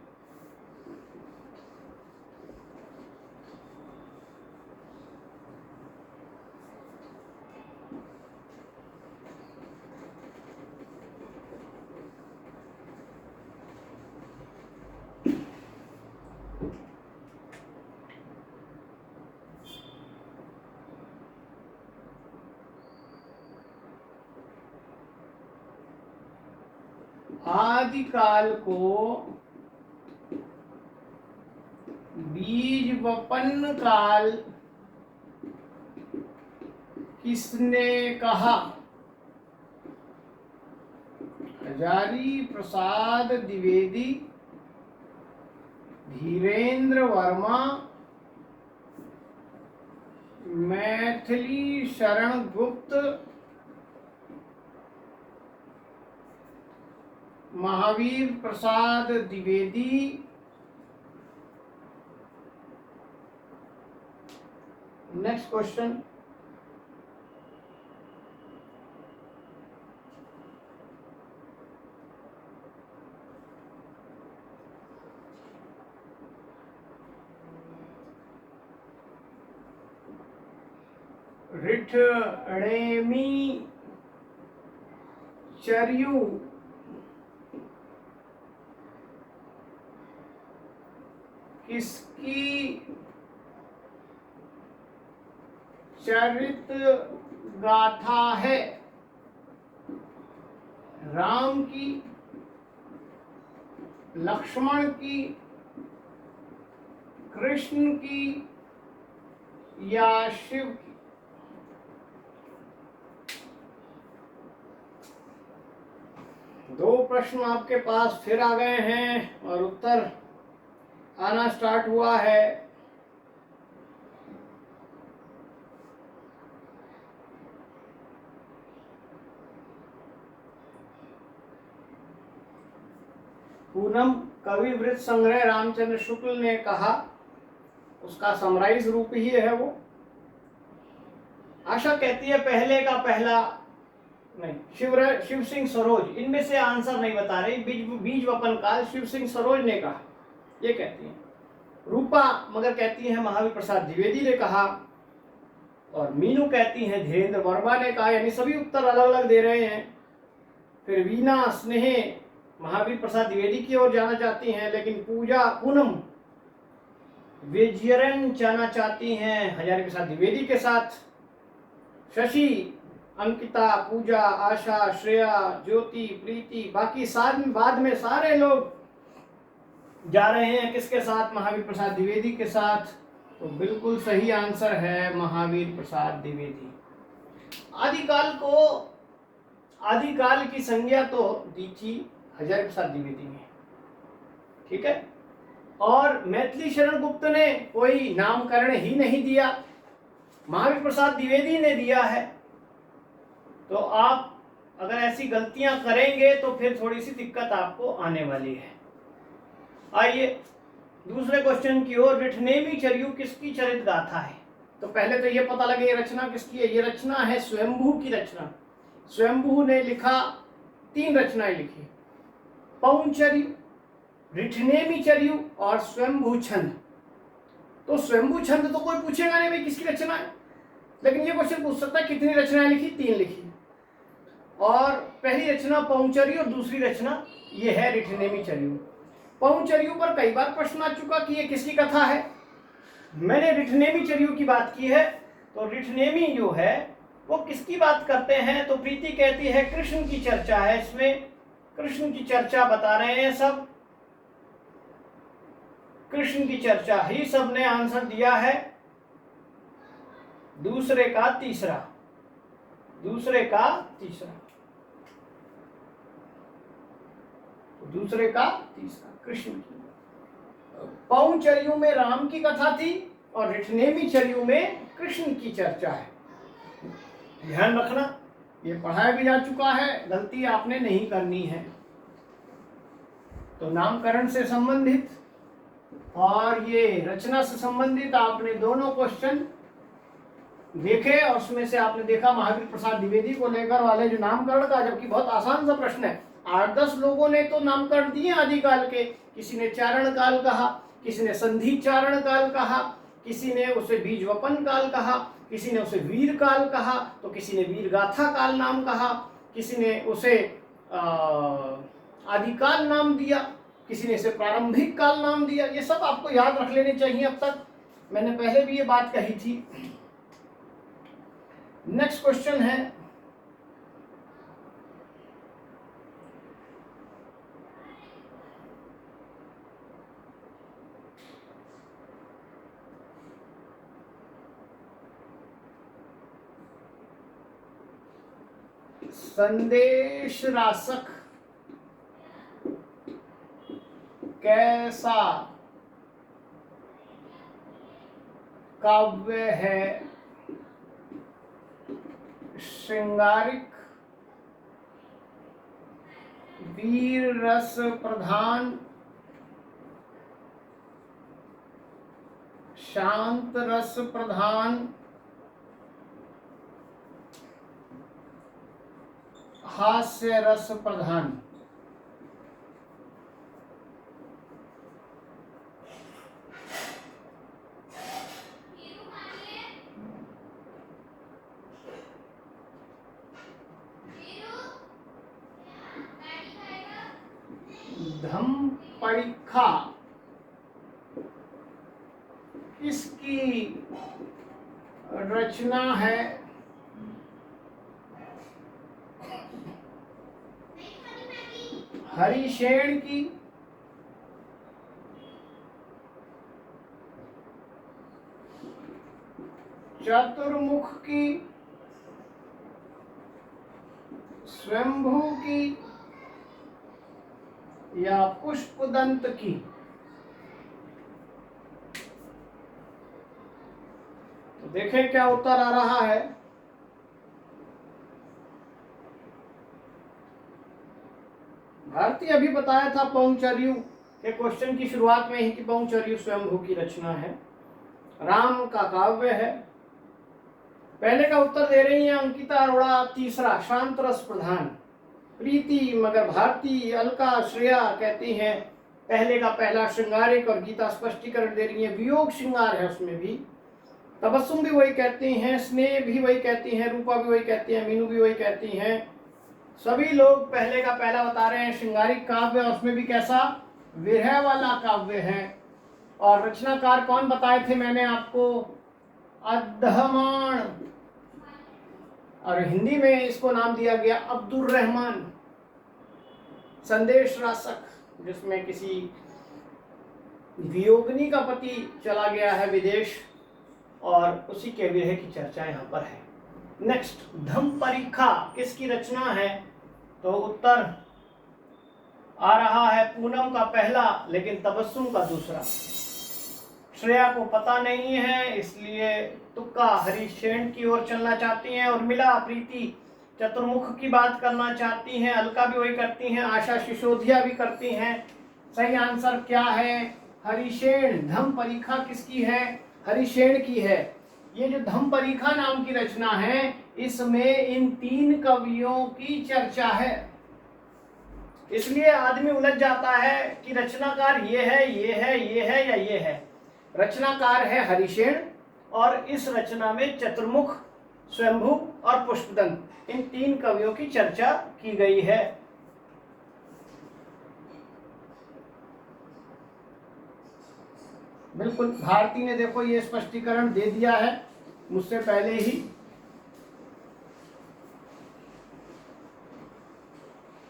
आदिकाल को बीज वपन काल किसने कहा? हजारी प्रसाद द्विवेदी, धीरेन्द्र वर्मा, मैथिली शरण गुप्त, महावीर प्रसाद द्विवेदी। नेक्स्ट क्वेश्चन, रिठणेमी चर्यू किसकी चरित गाथा है? राम की, लक्ष्मण की, कृष्ण की या शिव की? दो प्रश्न आपके पास फिर आ गए हैं और उत्तर आना स्टार्ट हुआ है। पूनम, कवि वृत्त संग्रह रामचंद्र शुक्ल ने कहा, उसका समराइज रूप ही है वो। आशा कहती है पहले का पहला नहीं, शिव सिंह सरोज, इनमें से आंसर नहीं बता रही। बीज वपन काल शिव सिंह सरोज ने कहा, ये कहती है। रूपा मगर कहती है महावीर प्रसाद द्विवेदी ने कहा, और मीनू कहती है धीरेन्द्र वर्मा ने कहा। यानी सभी उत्तर अलग अलग दे रहे हैं। फिर वीना, स्नेह महावीर प्रसाद द्विवेदी की ओर जाना चाहती हैं, लेकिन पूनम विजयरन जाना चाहती हैं हजारी प्रसाद द्विवेदी के साथ। शशि, अंकिता, पूजा, आशा, श्रेया, ज्योति, प्रीति, बाकी बाद में सारे लोग जा रहे हैं किसके साथ? महावीर प्रसाद द्विवेदी के साथ। तो बिल्कुल सही आंसर है महावीर प्रसाद द्विवेदी। आदिकाल की संज्ञा तो दी थी हजारी प्रसाद द्विवेदी ने, ठीक है। और मैथिली शरण गुप्त ने कोई नामकरण ही नहीं दिया, महावीर प्रसाद द्विवेदी ने दिया है। तो आप अगर ऐसी गलतियां करेंगे तो फिर थोड़ी सी दिक्कत आपको आने वाली है। आइए दूसरे क्वेश्चन की ओर। रिठनेमी चर्यू किसकी चरित गाथा है? तो पहले तो ये पता लगे ये रचना किसकी है। ये रचना है स्वयंभू की रचना। स्वयंभू ने लिखा, 3 रचनाएं लिखी, पौंचर्यु, रिठनेमी चर्यु और स्वयंभू छंद। तो स्वयंभू छंद तो कोई पूछेगा नहीं भाई किसकी रचना है, लेकिन ये क्वेश्चन पूछ सकता है कितनी रचनाएं लिखी? 3 लिखी। और पहली रचना पौंचर्यु और दूसरी रचना ये है रिठनेमी चर्यु। पौंचर्यु पर कई बार प्रश्न आ चुका कि ये किसकी कथा है। मैंने रिठनेमी चर्यु की बात की है। तो रिठनेमी जो है वो किसकी बात करते हैं? तो प्रीति कहती है कृष्ण की चर्चा है, इसमें कृष्ण की चर्चा बता रहे हैं सब, कृष्ण की चर्चा ही सबने आंसर दिया है। दूसरे का तीसरा कृष्ण की। पौंचर्यु में राम की कथा थी और रिठनेमी चर्यु में कृष्ण की चर्चा है। ध्यान रखना, ये पढ़ाया भी जा चुका है, गलती आपने नहीं करनी है। तो नामकरण से संबंधित और ये रचना से संबंधित आपने दोनों क्वेश्चन देखे और उसमें से आपने देखा महावीर प्रसाद द्विवेदी को लेकर वाले जो नामकरण का, जबकि बहुत आसान सा प्रश्न है। 8-10 लोगों ने तो नामकरण दिए आदिकाल के। किसी ने चारण काल कहा, किसी ने संधि चारण काल कहा, किसी ने उसे बीजवपन काल कहा, किसी ने उसे वीर काल कहा, तो किसी ने वीर गाथा काल नाम कहा, किसी ने उसे आदिकाल नाम दिया, किसी ने इसे प्रारंभिक काल नाम दिया। ये सब आपको याद रख लेने चाहिए। अब तक मैंने पहले भी ये बात कही थी। नेक्स्ट क्वेश्चन है, संदेश रासक कैसा काव्य है? श्रृंगारिक, वीर रस प्रधान, शांत रस प्रधान, हास्य रस प्रधान। धम परीक्षा किसकी रचना है? हरिशेन की, चतुर्मुख की, स्वयंभू की या पुष्पदंत की? तो देखें क्या उत्तर आ रहा है। भारती अभी बताया था पौंचर्यु के क्वेश्चन की शुरुआत में ही कि पौंचर्यु स्वयंभू की रचना है, राम का काव्य है। पहले का उत्तर दे रही है अंकिता अरोड़ा, तीसरा शांत रस प्रधान। प्रीति, मगर भारती, अलका, श्रेया कहती हैं पहले का पहला श्रृंगारिक, और गीता स्पष्टीकरण दे रही है वियोग श्रृंगार है उसमें भी। तबस्सुम भी वही कहती हैं, स्नेह भी वही कहती हैं, रूपा भी वही कहती हैं, मीनू भी वही कहती हैं। सभी लोग पहले का पहला बता रहे हैं श्रृंगारिक काव्य, और उसमें भी कैसा? विरह वाला काव्य है। और रचनाकार कौन बताए थे मैंने आपको? अद्धमान, और हिंदी में इसको नाम दिया गया अब्दुल रहमान। संदेश रासक, जिसमें किसी वियोगिनी का पति चला गया है विदेश और उसी के विरह की चर्चा यहाँ पर है। नेक्स्ट, धम्मपरीक्षा किसकी रचना है? तो उत्तर आ रहा है पूनम का पहला, लेकिन तबस्सुम का दूसरा। श्रेया को पता नहीं है, इसलिए तुक्का हरिशेन की ओर चलना चाहती हैं। उर्मिला प्रीति चतुर्मुख की बात करना चाहती हैं, अलका भी वही करती हैं, आशा सिसोदिया भी करती हैं। सही आंसर क्या है? हरिशेन। धम्मपरीक्षा किसकी है? हरिशेन की है। ये जो धम्मपरीक्षा नाम की रचना है, इसमें इन 3 कवियों की चर्चा है। इसलिए आदमी उलझ जाता है कि रचनाकार ये है, ये है, ये है या ये है। रचनाकार है हरिशेन और इस रचना में चतुर्मुख, स्वयंभू और पुष्पदंत, इन 3 कवियों की चर्चा की गई है। बिल्कुल, भारती ने देखो ये स्पष्टीकरण दे दिया है मुझसे पहले ही।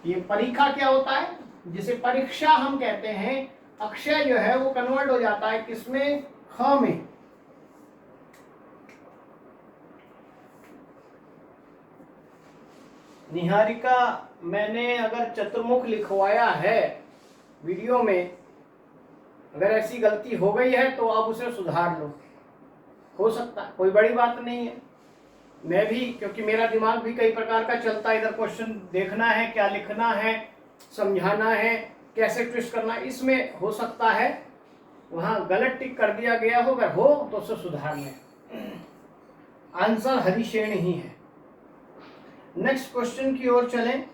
ये परीक्षा क्या होता है? जिसे परीक्षा हम कहते हैं, अक्षय जो है वो कन्वर्ट हो जाता है किसमें? ख में। निहारिका, मैंने अगर चतुर्मुख लिखवाया है वीडियो में, अगर ऐसी गलती हो गई है तो आप उसे सुधार लो। हो सकता है, कोई बड़ी बात नहीं है। मैं भी, क्योंकि मेरा दिमाग भी कई प्रकार का चलता है, इधर क्वेश्चन देखना है, क्या लिखना है, समझाना है, कैसे ट्विस्ट करना, इसमें हो सकता है वहां गलत टिक कर दिया गया हो। अगर हो तो उसे सुधार लें। आंसर हरिशेन ही है। नेक्स्ट क्वेश्चन की ओर चलें।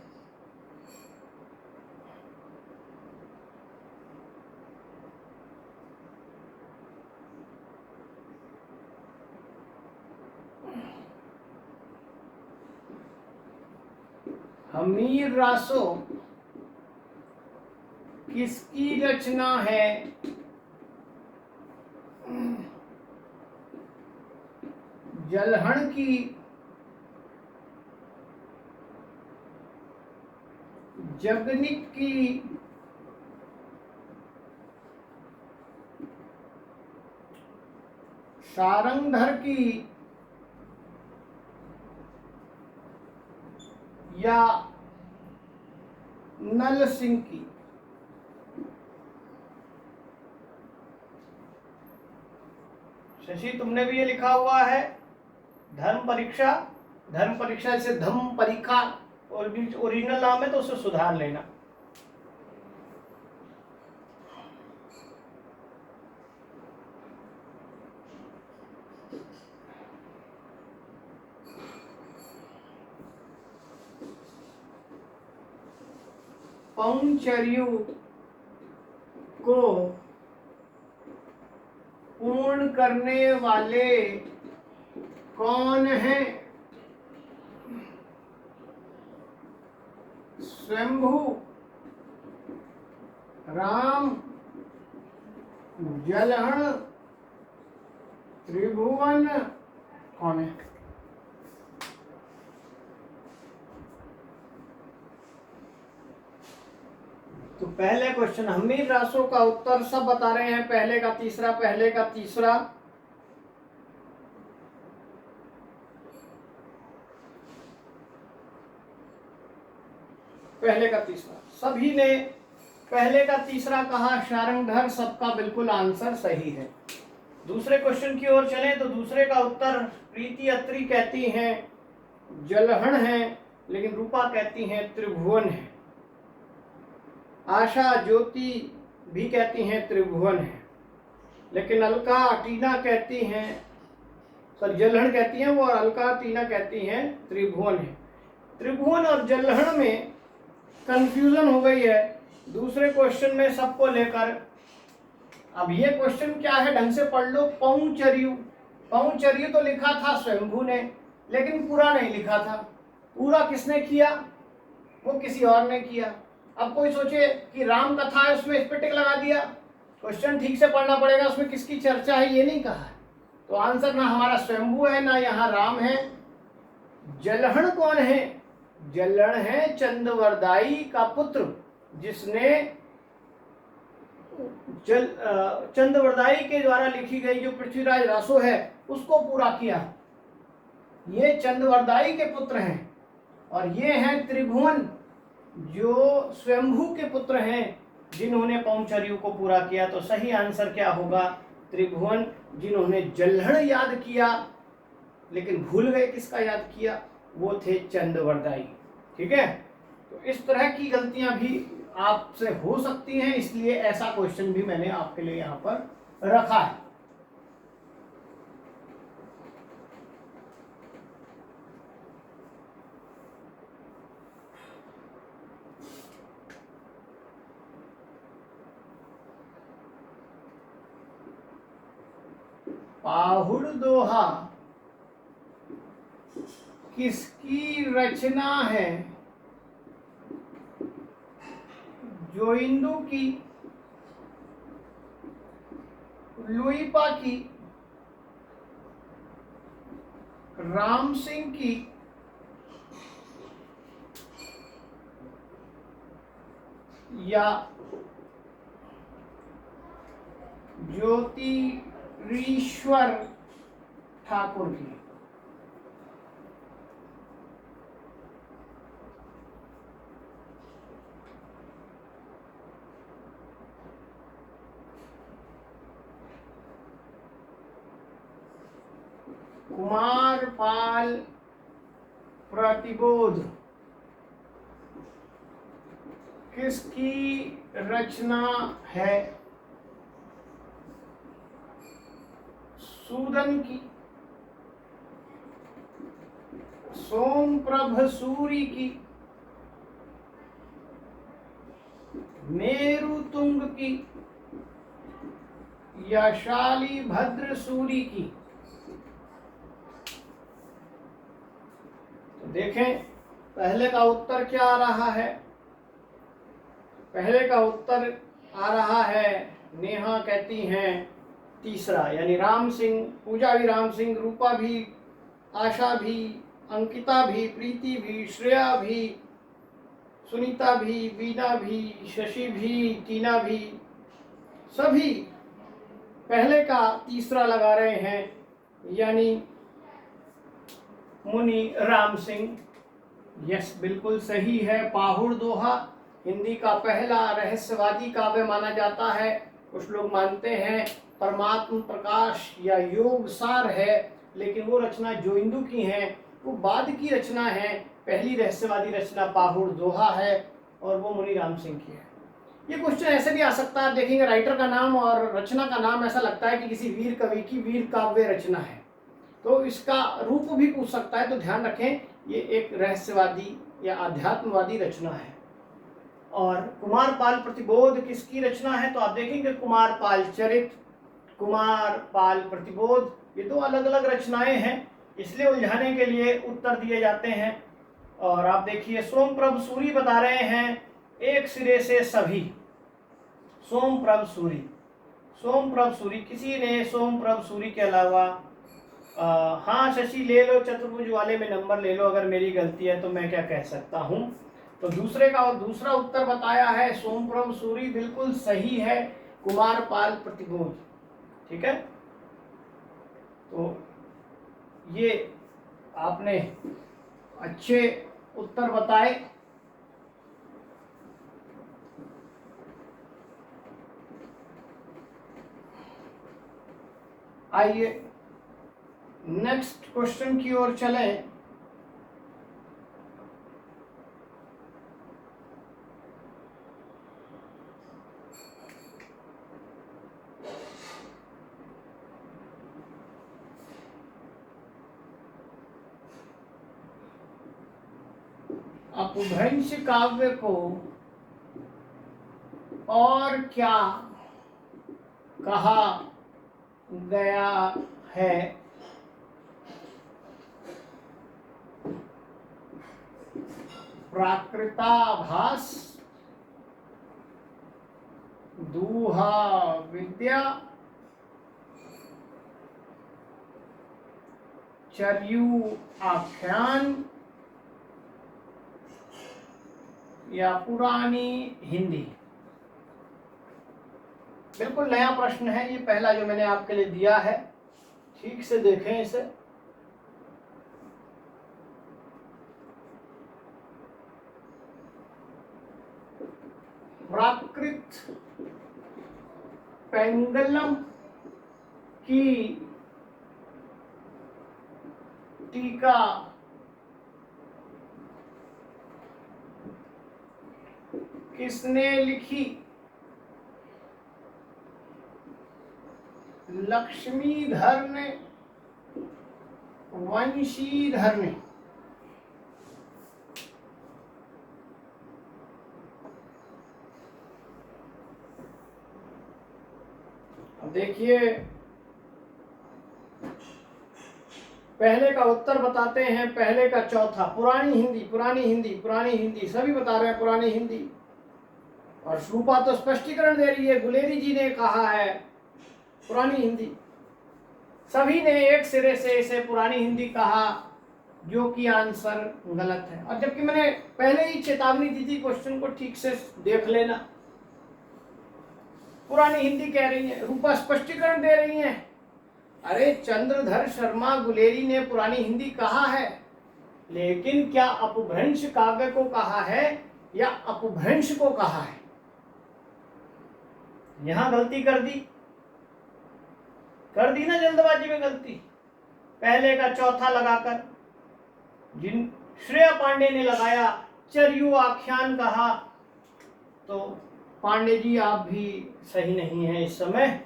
हमीर रासो किसकी रचना है? जलहण की, जगनिक की, सारंगधर की, या नल सिंह की? शशि, तुमने भी ये लिखा हुआ है धर्म परीक्षा। धर्म परीक्षा से धम्म परीक्षा ओरिजिनल नाम है, तो उसे सुधार लेना। पौंचर्यु को पूर्ण करने वाले कौन हैं? स्वयंभू, राम, जलहण, त्रिभुवन, कौन है? तो पहले क्वेश्चन, हमीर रासो का उत्तर सब बता रहे हैं, पहले का तीसरा, पहले का तीसरा। पहले का तीसरा, सभी ने पहले का तीसरा कहा। शारंगधर, सबका बिल्कुल आंसर सही है। दूसरे क्वेश्चन की ओर चलें तो दूसरे का उत्तर प्रीति अत्री कहती हैं जलहण है, लेकिन रूपा कहती हैं त्रिभुवन है। आशा ज्योति भी कहती हैं त्रिभुवन है, लेकिन अलका टीना कहती हैं, सर जलहण कहती हैं वो, और अलका टीना कहती हैं त्रिभुवन है। त्रिभुवन और जलहण में कंफ्यूजन हो गई है दूसरे क्वेश्चन में सबको लेकर। अब ये क्वेश्चन क्या है, ढंग से पढ़ लो। पौंचर्यु, पौंचर्यु तो लिखा था स्वयंभू ने, लेकिन पूरा नहीं लिखा था। पूरा किसने किया? वो किसी और ने किया। अब कोई सोचे कि राम कथा है, उसमें इस पे टिक लगा दिया। क्वेश्चन ठीक से पढ़ना पड़ेगा, उसमें किसकी चर्चा है ये नहीं कहा है। तो आंसर ना हमारा स्वयंभू है, ना यहाँ राम है। जलहण कौन है? जलहण है चंद्रवरदाई का पुत्र, जिसने चंद्रवरदाई के द्वारा लिखी गई जो पृथ्वीराज रासो है उसको पूरा किया। ये चंद्रवरदाई के पुत्र हैं, और ये हैं त्रिभुवन जो स्वयंभू के पुत्र हैं जिन्होंने पौंचर्यु को पूरा किया। तो सही आंसर क्या होगा? त्रिभुवन जिन्होंने जल्हड़ याद किया लेकिन भूल गए किसका याद किया, वो थे चंद्रवरदाई। ठीक है, तो इस तरह की गलतियां भी आपसे हो सकती हैं, इसलिए ऐसा क्वेश्चन भी मैंने आपके लिए यहाँ पर रखा है। पाहुड़ दोहा किसकी रचना है? जोइंदू की, लुइपा की, राम सिंह की, या ज्योतिरीश्वर ठाकुर की? कुमारपाल प्रतिबोध किसकी रचना है? सूदन की, सोमप्रभ सूरी की, मेरुतुंग की, या शालिभद्र सूरी की? तो देखें पहले का उत्तर क्या आ रहा है। पहले का उत्तर आ रहा है, नेहा कहती हैं तीसरा, यानी राम सिंह, पूजा भी राम सिंह, रूपा भी, आशा भी, अंकिता भी, प्रीति भी, श्रेया भी, सुनीता भी, बीना भी, शशि भी, टीना भी, सभी पहले का तीसरा लगा रहे हैं, यानी मुनि राम सिंह। यस, बिल्कुल सही है। पाहुड़ दोहा हिंदी का पहला रहस्यवादी काव्य माना जाता है। कुछ लोग मानते हैं परमात्म प्रकाश या योग सार है, लेकिन वो रचना जोइंदू की है, वो बाद की रचना है। पहली रहस्यवादी रचना पाहुड़ दोहा है और वो मुनि राम सिंह की है। ये क्वेश्चन ऐसे भी आ सकता है, देखेंगे राइटर का नाम और रचना का नाम ऐसा लगता है कि किसी वीर कवि की वीर काव्य रचना है, तो इसका रूप भी पूछ सकता है। तो ध्यान रखें, ये एक रहस्यवादी या आध्यात्मवादी रचना है। और कुमारपाल प्रतिबोध किसकी रचना है? तो आप देखेंगे कुमारपाल चरित, कुमारपाल प्रतिबोध, ये दो अलग अलग रचनाएं हैं, इसलिए उलझाने के लिए उत्तर दिए जाते हैं। और आप देखिए सोमप्रभ सूरी बता रहे हैं एक सिरे से सभी। सोमप्रभ सूरी, सोमप्रभ सूरी, किसी ने सोमप्रभ सूरी के अलावा हाँ शशि ले लो, चतुर्भुज वाले में नंबर ले लो, अगर मेरी गलती है तो मैं क्या कह सकता हूँ। तो दूसरा उत्तर बताया है सोमप्रभ सूरी, बिल्कुल सही है, कुमारपाल प्रतिबोध। ठीक है, तो ये आपने अच्छे उत्तर बताए। आइए नेक्स्ट क्वेश्चन की ओर चलें। अपभ्रंश काव्य को और क्या कहा गया है? प्राकृताभास, दूहा विद्या, चरयू आख्यान, या पुरानी हिंदी? बिल्कुल नया प्रश्न है ये, पहला जो मैंने आपके लिए दिया है, ठीक से देखें इसे। पेंगलम की टीका किसने लिखी? लक्ष्मीधर ने, वंशीधर ने। अब देखिए, पहले का उत्तर बताते हैं, पहले का चौथा। पुरानी हिंदी, पुरानी हिंदी, पुरानी हिंदी, सभी बता रहे हैं पुरानी हिंदी। और रूपा तो स्पष्टीकरण दे रही है, गुलेरी जी ने कहा है पुरानी हिंदी। सभी ने एक सिरे से इसे पुरानी हिंदी कहा, जो कि आंसर गलत है। और जबकि मैंने पहले ही चेतावनी दी थी, क्वेश्चन को ठीक से देख लेना। पुरानी हिंदी कह रही है, रूपा स्पष्टीकरण दे रही है। अरे चंद्रधर शर्मा गुलेरी ने पुरानी हिंदी कहा है, लेकिन क्या अपभ्रंश काव्य को कहा है या अपभ्रंश को कहा है? यहां गलती कर दी ना जल्दबाजी में गलती। पहले का चौथा लगाकर, जिन श्रेया पांडे ने लगाया चरयू आख्यान कहा, तो पांडे जी आप भी सही नहीं हैं इस समय।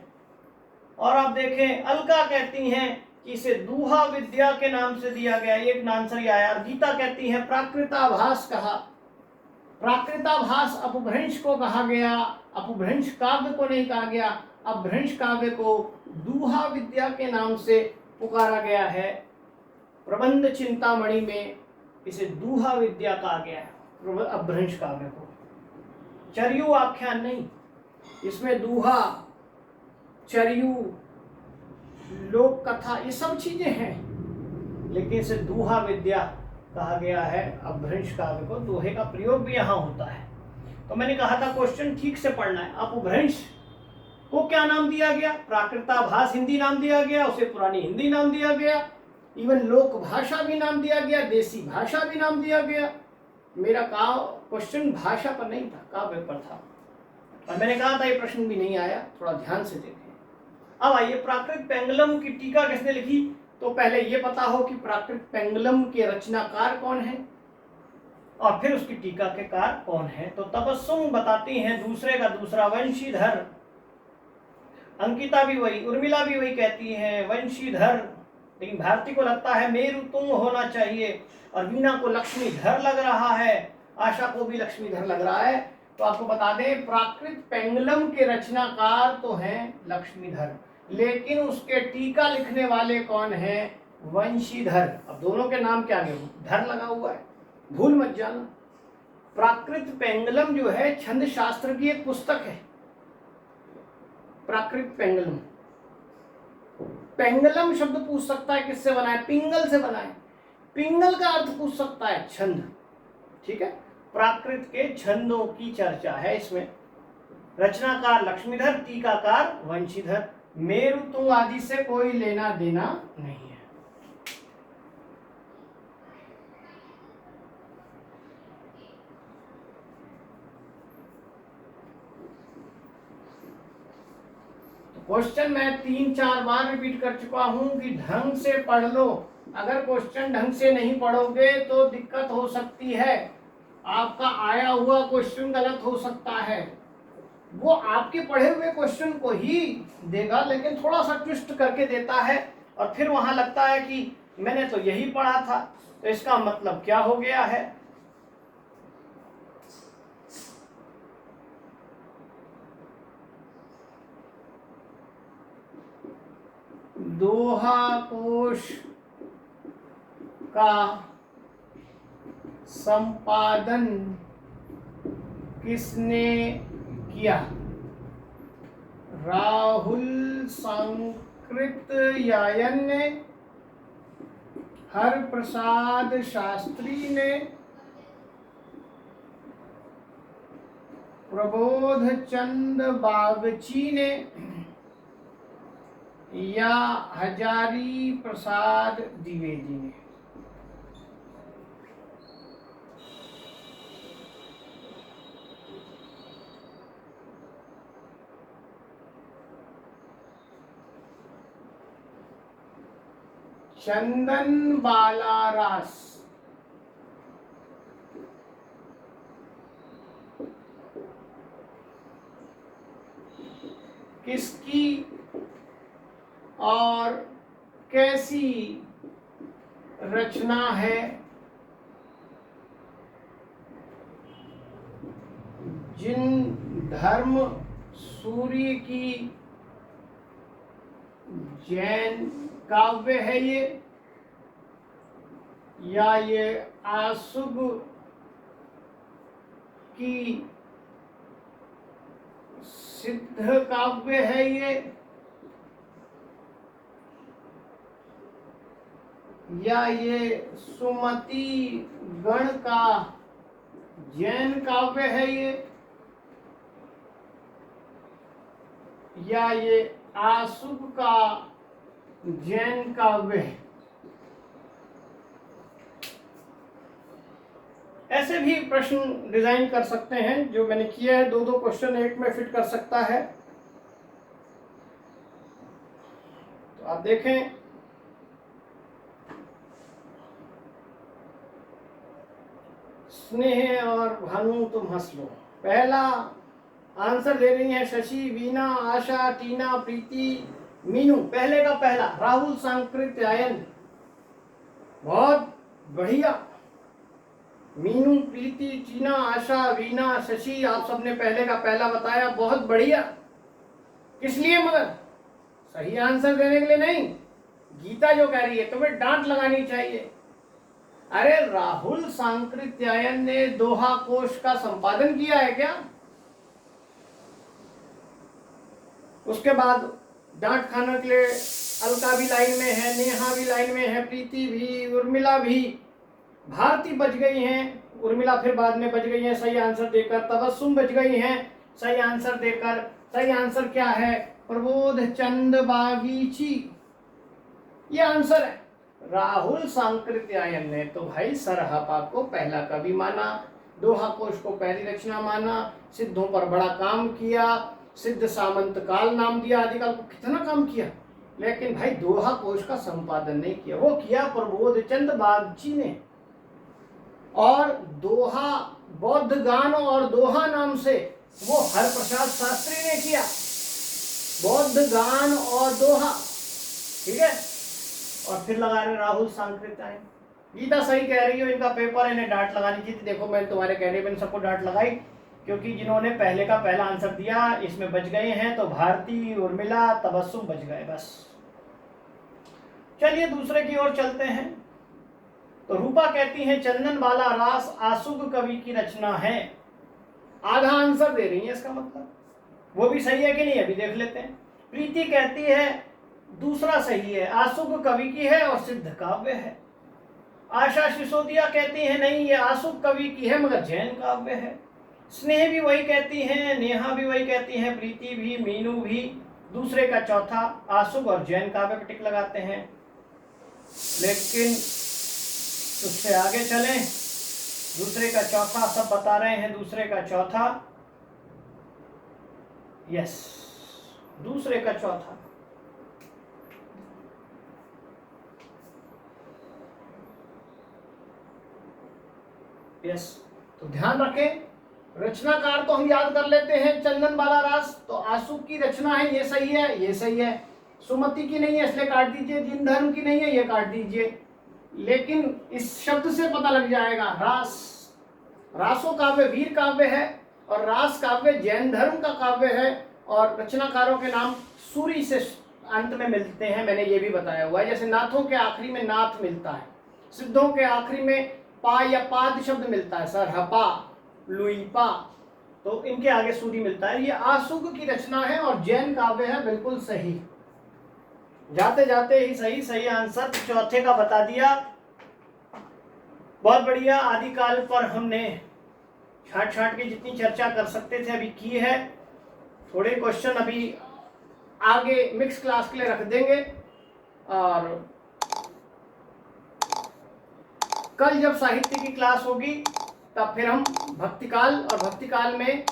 और आप देखें, अलका कहती हैं कि इसे दूहा विद्या के नाम से दिया गया, एक आंसर ही आया। गीता कहती है प्राकृताभास कहा। प्राकृताभास अपभ्रंश को कहा गया, अपभ्रंश काव्य को नहीं कहा गया। अपभ्रंश काव्य को दूहा विद्या के नाम से पुकारा गया है। प्रबंध चिंतामणि में इसे दूहा विद्या कहा गया है, अपभ्रंश काव्य को। चरयू आख्यान नहीं, इसमें दूहा, चरयू, लोक कथा, ये सब चीजें हैं, लेकिन इसे दूहा विद्या कहा गया है। अपभ्रंश काव्य को दोहे का प्रयोग भी यहाँ होता है। तो मैंने कहा था क्वेश्चन ठीक से पढ़ना है। अपभ्रंश को क्या नाम दिया गया? प्राकृताभास हिंदी नाम दिया गया, उसे पुरानी हिंदी नाम दिया गया, इवन लोक भाषा भी नाम दिया गया, देसी भाषा भी नाम दिया गया। मेरा क्वेश्चन भाषा पर नहीं था, काव्य पर था। और मैंने कहा था ये प्रश्न भी नहीं आया, थोड़ा ध्यान से देखें। अब आइए, प्राकृत पेंगलम की टीका किसने लिखी? तो पहले ये पता हो कि प्राकृत पेंगलम के रचनाकार कौन है और फिर उसकी टीका के कार कौन है। तो तबस्सुम बताती हैं, दूसरे का दूसरा वंशीधर। अंकिता भी वही, उर्मिला भी वही कहती है वंशीधर, लेकिन भारती को लगता है मेरु तुंग होना चाहिए। और वीणा को लक्ष्मीधर लग रहा है, आशा को भी लक्ष्मीधर लग रहा है। तो आपको बता दें, प्राकृत पेंगलम के रचनाकार तो हैं लक्ष्मीधर, लेकिन उसके टीका लिखने वाले कौन है? वंशीधर। अब दोनों के नाम क्या है, धर लगा हुआ है, भूल मत जाना। प्राकृत पेंगलम जो है छंद शास्त्र की एक पुस्तक है। प्राकृत पेंगलम, पेंगलम शब्द पूछ सकता है किससे बना है? पिंगल से बना है। पिंगल का अर्थ पूछ सकता है छंद, ठीक है। प्राकृत के छंदों की चर्चा है इसमें। रचनाकार लक्ष्मीधर, टीकाकार वंशीधर। मेरु तुंग आदि से कोई लेना देना नहीं है। क्वेश्चन मैं 3-4 बार रिपीट कर चुका हूं कि ढंग से पढ़ लो। अगर क्वेश्चन ढंग से नहीं पढ़ोगे तो दिक्कत हो सकती है। आपका आया हुआ क्वेश्चन गलत हो सकता है। वो आपके पढ़े हुए क्वेश्चन को ही देगा, लेकिन थोड़ा सा ट्विस्ट करके देता है, और फिर वहां लगता है कि मैंने तो यही पढ़ा था, तो इसका मतलब क्या हो गया है। दोहा कोश का संपादन किसने किया? राहुल संकृत यायन ने, हरप्रसाद शास्त्री ने, प्रबोध चंद बागची ने, या हजारी प्रसाद द्विवेदी ने? चंदन बाला रास। किसकी और कैसी रचना है? जिन धर्म सूर्य की जैन काव्य है ये, या ये आसुब की सिद्ध काव्य है ये, या ये सुमति गण का जैन काव्य है ये, या ये आसुब का जैन काव्य है। ऐसे भी प्रश्न डिजाइन कर सकते हैं जो मैंने किया है। 2-2 क्वेश्चन एक में फिट कर सकता है। तो आप देखें, स्नेह और भानु तुम हंस लो। पहला आंसर दे रही हैं शशि, वीना, आशा, टीना, प्रीति, मीनू। पहले का पहला राहुल सांकृत्यायन, बहुत बढ़िया। मीनू, प्रीति, टीना, आशा, वीना, शशि, आप सबने पहले का पहला बताया, बहुत बढ़िया। किस लिए? मगर सही आंसर देने के लिए नहीं। गीता जो कह रही है तुम्हें डांट लगानी चाहिए। अरे राहुल सांकृत्यायन ने दोहा कोश का संपादन किया है क्या? उसके बाद डांट खाने के लिए अलका भी लाइन में है, नेहा भी लाइन में है, प्रीति भी, उर्मिला भी, भारती बच गई हैं, उर्मिला फिर बाद में बच गई हैं सही आंसर देकर, तबस्सुम बच गई हैं सही आंसर देकर। सही आंसर क्या है? प्रबोध चंद बागीची, ये आंसर है। राहुल सांकृत्यायन ने तो भाई सरहपा को पहला कवि माना, दोहा कोश को पहली रचना माना, सिद्धों पर बड़ा काम किया, सिद्ध सामंत काल नाम दिया, आदिकाल को कितना काम किया, लेकिन भाई दोहा कोश का संपादन नहीं किया। वो किया प्रबोध चंद बागची ने। और दोहा, बौद्ध गान और दोहा नाम से वो हरप्रसाद शास्त्री ने किया। बौद्ध गान और दोहा, ठीक है। और फिर लगा रहे राहुल सांकृत्यायन। गीता सही कह रही हो, इनका पेपर इन्हें डांट लगानी चाहिए। देखो मैंने तुम्हारे कहने पर सबको डांट लगाई, क्योंकि जिन्होंने पहले का पहला आंसर दिया इसमें बच गए हैं, तो भारती, उर्मिला, तबस्सुम बच गए बस। चलिए दूसरे की ओर चलते हैं। तो रूपा कहती है चंदन बाला रास आसुब कवि की रचना है। आधा आंसर दे रही है, इसका मतलब वो भी सही है कि नहीं अभी देख लेते हैं। प्रीति कहती है दूसरा सही है, आसुब कवि की है और सिद्ध काव्य है। आशा सिसोदिया कहती है नहीं, ये आसुब कवि की है मगर जैन काव्य है। स्नेह भी वही कहती है, नेहा भी वही कहती है, प्रीति भी, मीनू भी। दूसरे का चौथा आसुब और जैन काव्य पर टिक लगाते हैं। लेकिन उससे आगे चलें, दूसरे का चौथा सब बता रहे हैं, दूसरे का चौथा, यस दूसरे का चौथा। यस, तो ध्यान रखें, रचनाकार तो हम याद कर लेते हैं, चंदन बाला रास तो आसुब की रचना है, ये सही है, ये सही है। सुमति की नहीं है इसलिए काट दीजिए, जिन धर्म की नहीं है ये काट दीजिए। लेकिन इस शब्द से पता लग जाएगा, रास, रासो काव्य वीर काव्य है और रास काव्य जैन धर्म का काव्य है। और रचनाकारों के नाम सूरी से अंत में मिलते हैं, मैंने ये भी बताया हुआ है। जैसे नाथों के आखिरी में नाथ मिलता है, सिद्धों के आखिरी में पा या पाद शब्द मिलता है, सरहपा, लुईपा, तो इनके आगे सूरी मिलता है। ये आसुब की रचना है और जैन काव्य है, बिल्कुल सही। जाते जाते ही सही सही आंसर चौथे का बता दिया, बहुत बढ़िया। आदिकाल पर हमने छाट छाट के जितनी चर्चा कर सकते थे अभी की है। थोड़े क्वेश्चन अभी आगे मिक्स क्लास के लिए रख देंगे, और कल जब साहित्य की क्लास होगी तब फिर हम भक्तिकाल, और भक्तिकाल में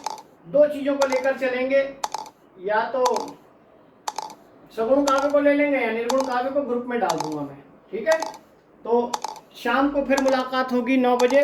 दो चीज़ों को लेकर चलेंगे, या तो सगुण काव्य को ले लेंगे या निर्गुण काव्य को ग्रुप में डाल दूंगा मैं, ठीक है, तो शाम को फिर मुलाकात होगी 9 बजे।